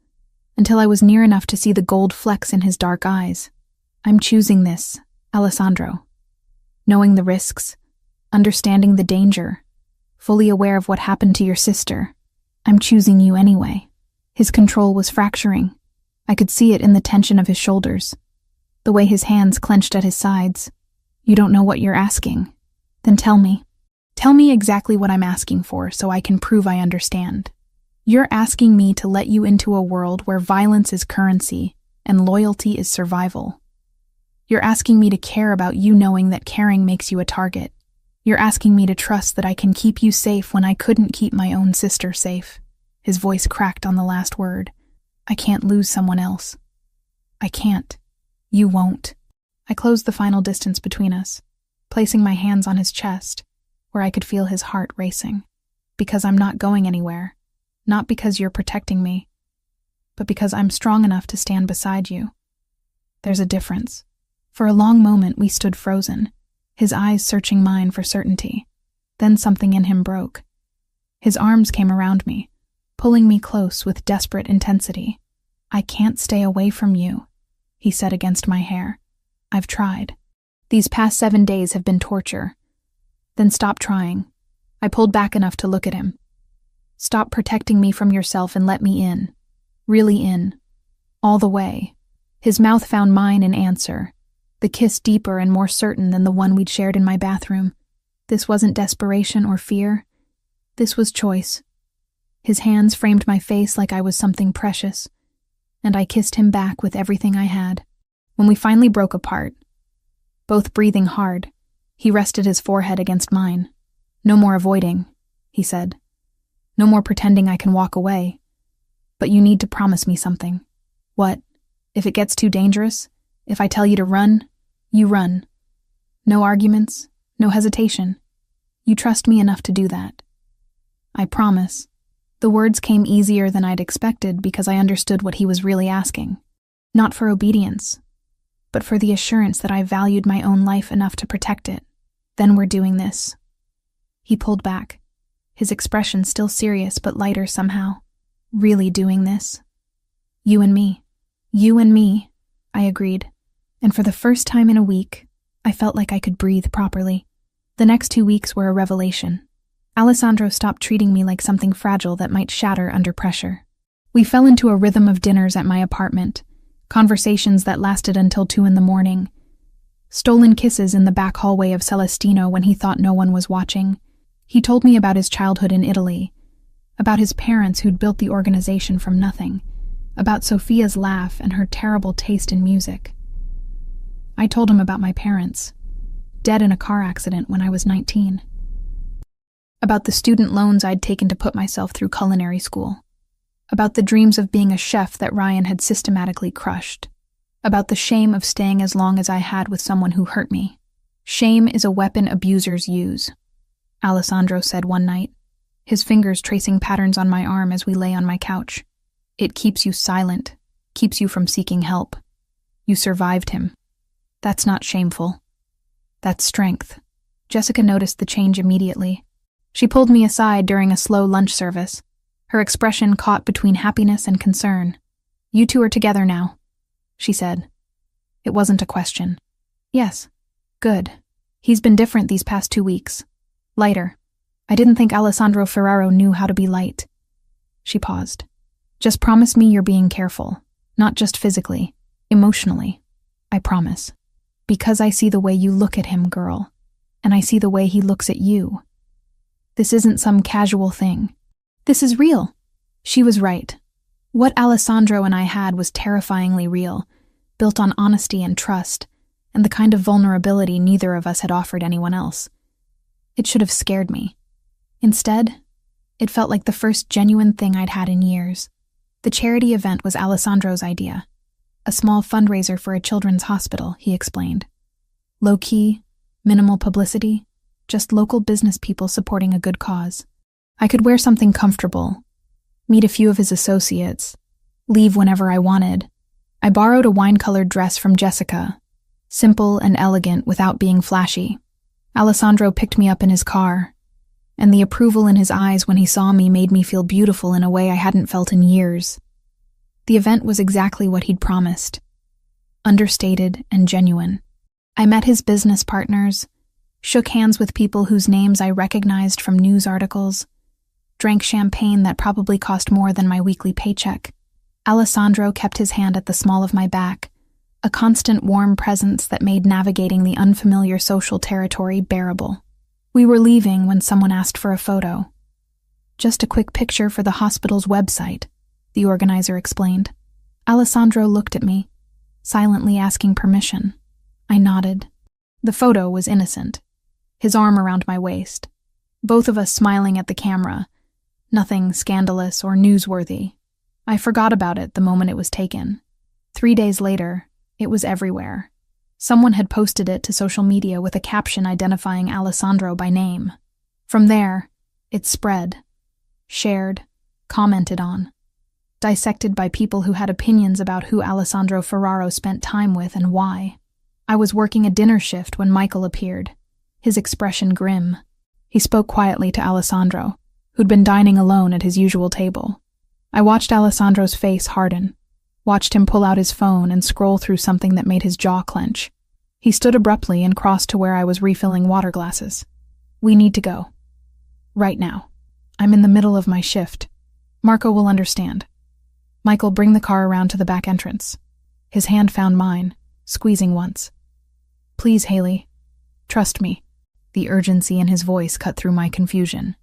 until I was near enough to see the gold flecks in his dark eyes. I'm choosing this, Alessandro. Knowing the risks, understanding the danger, fully aware of what happened to your sister, I'm choosing you anyway. His control was fracturing. I could see it in the tension of his shoulders, the way his hands clenched at his sides. You don't know what you're asking. Then tell me. Tell me exactly what I'm asking for so I can prove I understand. You're asking me to let you into a world where violence is currency and loyalty is survival. You're asking me to care about you knowing that caring makes you a target. You're asking me to trust that I can keep you safe when I couldn't keep my own sister safe. His voice cracked on the last word. I can't lose someone else. I can't. You won't. I closed the final distance between us, placing my hands on his chest, where I could feel his heart racing. Because I'm not going anywhere. Not because you're protecting me, but because I'm strong enough to stand beside you. There's a difference. For a long moment, we stood frozen, his eyes searching mine for certainty. Then something in him broke. His arms came around me, pulling me close with desperate intensity. I can't stay away from you, he said against my hair. I've tried. These past 7 days have been torture. Then stop trying. I pulled back enough to look at him. Stop protecting me from yourself and let me in. Really in. All the way. His mouth found mine in answer, the kiss deeper and more certain than the one we'd shared in my bathroom. This wasn't desperation or fear. This was choice. His hands framed my face like I was something precious, and I kissed him back with everything I had. When we finally broke apart, both breathing hard, he rested his forehead against mine. No more avoiding, he said. No more pretending I can walk away. But you need to promise me something. What? If it gets too dangerous, if I tell you to run, you run. No arguments, no hesitation. You trust me enough to do that. I promise. The words came easier than I'd expected because I understood what he was really asking. Not for obedience, but for the assurance that I valued my own life enough to protect it. Then we're doing this. He pulled back, his expression still serious but lighter somehow. Really doing this. You and me. You and me, I agreed. And for the first time in a week, I felt like I could breathe properly. The next 2 weeks were a revelation. Alessandro stopped treating me like something fragile that might shatter under pressure. We fell into a rhythm of dinners at my apartment, conversations that lasted until 2 a.m, stolen kisses in the back hallway of Celestino when he thought no one was watching. He told me about his childhood in Italy, about his parents who'd built the organization from nothing, about Sophia's laugh and her terrible taste in music. I told him about my parents, dead in a car accident when I was 19. About the student loans I'd taken to put myself through culinary school. About the dreams of being a chef that Ryan had systematically crushed. About the shame of staying as long as I had with someone who hurt me. Shame is a weapon abusers use, Alessandro said one night, his fingers tracing patterns on my arm as we lay on my couch. It keeps you silent, keeps you from seeking help. You survived him. That's not shameful. That's strength. Jessica noticed the change immediately. She pulled me aside during a slow lunch service, her expression caught between happiness and concern. You two are together now, she said. It wasn't a question. Yes. Good. He's been different these past 2 weeks. Lighter. I didn't think Alessandro Ferraro knew how to be light. She paused. Just promise me you're being careful. Not just physically. Emotionally. I promise. Because I see the way you look at him, girl. And I see the way he looks at you. This isn't some casual thing. This is real. She was right. What Alessandro and I had was terrifyingly real, built on honesty and trust, and the kind of vulnerability neither of us had offered anyone else. It should have scared me. Instead, it felt like the first genuine thing I'd had in years. The charity event was Alessandro's idea. A small fundraiser for a children's hospital, he explained. Low-key, minimal publicity, just local business people supporting a good cause. I could wear something comfortable, meet a few of his associates, leave whenever I wanted. I borrowed a wine-colored dress from Jessica, simple and elegant without being flashy. Alessandro picked me up in his car, and the approval in his eyes when he saw me made me feel beautiful in a way I hadn't felt in years. The event was exactly what he'd promised, understated and genuine. I met his business partners, shook hands with people whose names I recognized from news articles, drank champagne that probably cost more than my weekly paycheck. Alessandro kept his hand at the small of my back, a constant warm presence that made navigating the unfamiliar social territory bearable. We were leaving when someone asked for a photo. Just a quick picture for the hospital's website, the organizer explained. Alessandro looked at me, silently asking permission. I nodded. The photo was innocent, his arm around my waist, both of us smiling at the camera, nothing scandalous or newsworthy. I forgot about it the moment it was taken. 3 days later, it was everywhere. Someone had posted it to social media with a caption identifying Alessandro by name. From there, it spread, shared, commented on, dissected by people who had opinions about who Alessandro Ferraro spent time with and why. I was working a dinner shift when Michael appeared, his expression grim. He spoke quietly to Alessandro, who'd been dining alone at his usual table. I watched Alessandro's face harden, watched him pull out his phone and scroll through something that made his jaw clench. He stood abruptly and crossed to where I was refilling water glasses. "We need to go. Right now. I'm in the middle of my shift. Marco will understand. Michael, bring the car around to the back entrance." His hand found mine, squeezing once. "Please, Haley. Trust me." The urgency in his voice cut through my confusion.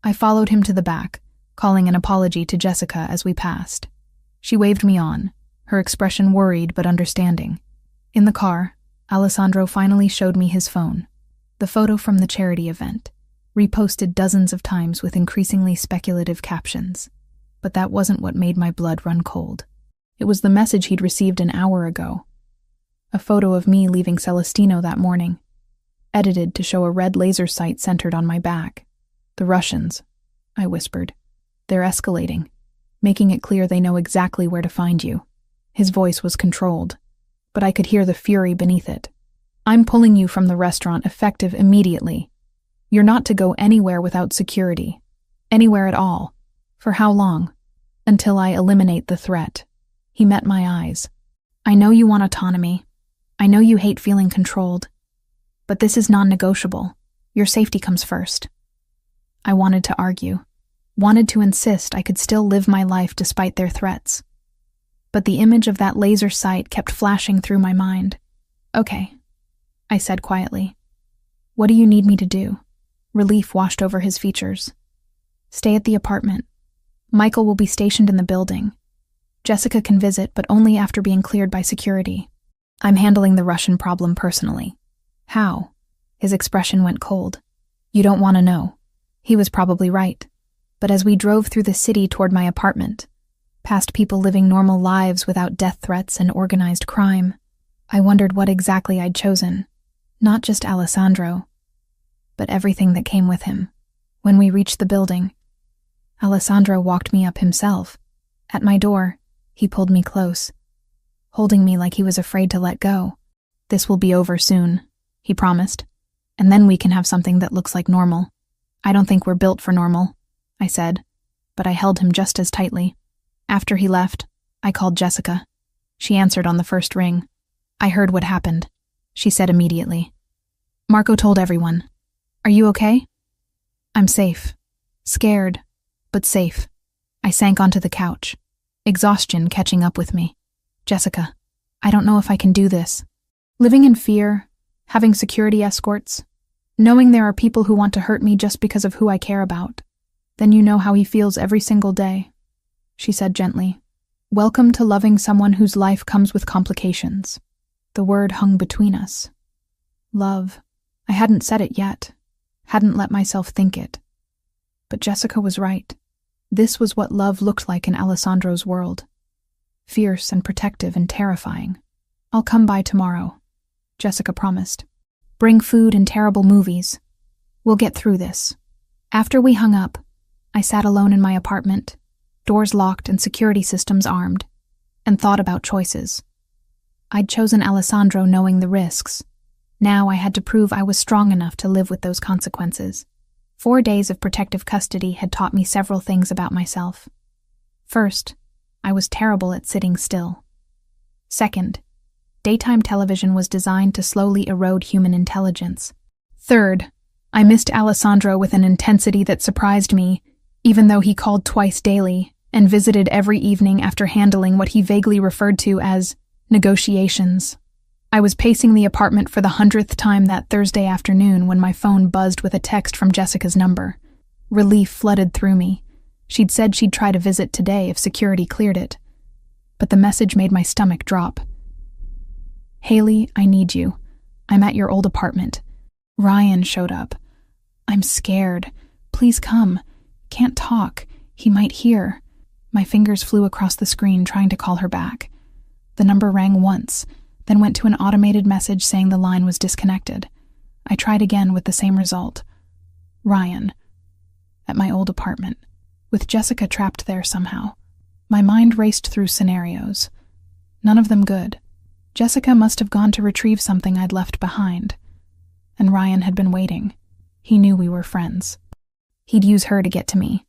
I followed him to the back, calling an apology to Jessica as we passed. She waved me on, her expression worried but understanding. In the car, Alessandro finally showed me his phone, the photo from the charity event, reposted dozens of times with increasingly speculative captions. But that wasn't what made my blood run cold. It was the message he'd received an hour ago. A photo of me leaving Celestino that morning, edited to show a red laser sight centered on my back. "The Russians," I whispered. "They're escalating, making it clear they know exactly where to find you." His voice was controlled, but I could hear the fury beneath it. "I'm pulling you from the restaurant effective immediately. You're not to go anywhere without security. Anywhere at all. For how long? Until I eliminate the threat." He met my eyes. "I know you want autonomy. I know you hate feeling controlled. But this is non-negotiable. Your safety comes first." I wanted to argue, wanted to insist I could still live my life despite their threats. But the image of that laser sight kept flashing through my mind. "Okay," I said quietly. "What do you need me to do?" Relief washed over his features. "Stay at the apartment. Michael will be stationed in the building. Jessica can visit, but only after being cleared by security. I'm handling the Russian problem personally." "How?" His expression went cold. "You don't want to know." He was probably right. But as we drove through the city toward my apartment, past people living normal lives without death threats and organized crime, I wondered what exactly I'd chosen. Not just Alessandro, but everything that came with him. When we reached the building, Alessandro walked me up himself. At my door, he pulled me close, holding me like he was afraid to let go. "This will be over soon," he promised, "and then we can have something that looks like normal." "I don't think we're built for normal," I said, but I held him just as tightly. After he left, I called Jessica. She answered on the first ring. "I heard what happened," she said immediately. "Marco told everyone. Are you okay?" "I'm safe. Scared, but safe." I sank onto the couch, exhaustion catching up with me. "Jessica, I don't know if I can do this. Living in fear, having security escorts, knowing there are people who want to hurt me just because of who I care about. Then you know how he feels every single day," she said gently. "Welcome to loving someone whose life comes with complications." The word hung between us. Love. I hadn't said it yet, hadn't let myself think it. But Jessica was right. This was what love looked like in Alessandro's world. Fierce and protective and terrifying. "I'll come by tomorrow," Jessica promised. "Bring food and terrible movies. We'll get through this." After we hung up, I sat alone in my apartment, doors locked and security systems armed, and thought about choices. I'd chosen Alessandro knowing the risks. Now I had to prove I was strong enough to live with those consequences. 4 days of protective custody had taught me several things about myself. First, I was terrible at sitting still. Second, daytime television was designed to slowly erode human intelligence. Third, I missed Alessandro with an intensity that surprised me, even though he called twice daily and visited every evening after handling what he vaguely referred to as negotiations. I was pacing the apartment for the 100th time that Thursday afternoon when my phone buzzed with a text from Jessica's number. Relief flooded through me. She'd said she'd try to visit today if security cleared it. But the message made my stomach drop. "Haley, I need you. I'm at your old apartment. Ryan showed up. I'm scared. Please come. Can't talk. He might hear." My fingers flew across the screen trying to call her back. The number rang once, then went to an automated message saying the line was disconnected. I tried again with the same result. "Ryan. At my old apartment." with Jessica trapped there somehow. My mind raced through scenarios. None of them good. Jessica must have gone to retrieve something I'd left behind. And Ryan had been waiting. He knew we were friends. He'd use her to get to me.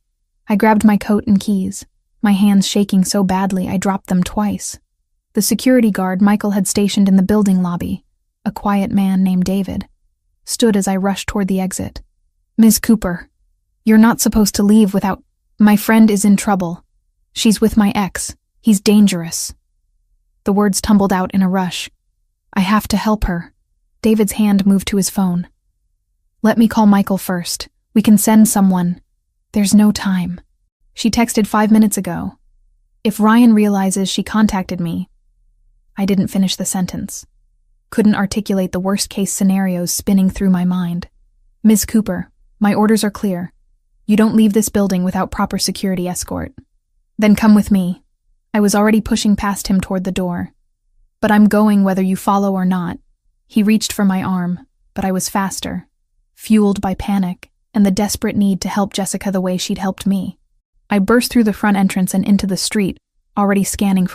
I grabbed my coat and keys, my hands shaking so badly I dropped them twice. The security guard Michael had stationed in the building lobby, a quiet man named David, stood as I rushed toward the exit. "Ms. Cooper, you're not supposed to leave without— My friend is in trouble. She's with my ex. He's dangerous." The words tumbled out in a rush. "I have to help her." David's hand moved to his phone. "Let me call Michael first. We can send someone." "There's no time. She texted 5 minutes ago. If Ryan realizes she contacted me—" I didn't finish the sentence. Couldn't articulate the worst-case scenarios spinning through my mind. "Ms. Cooper, my orders are clear. You don't leave this building without proper security escort." "Then come with me." I was already pushing past him toward the door. "But I'm going whether you follow or not." He reached for my arm, but I was faster, fueled by panic and the desperate need to help Jessica the way she'd helped me. I burst through the front entrance and into the street, already scanning for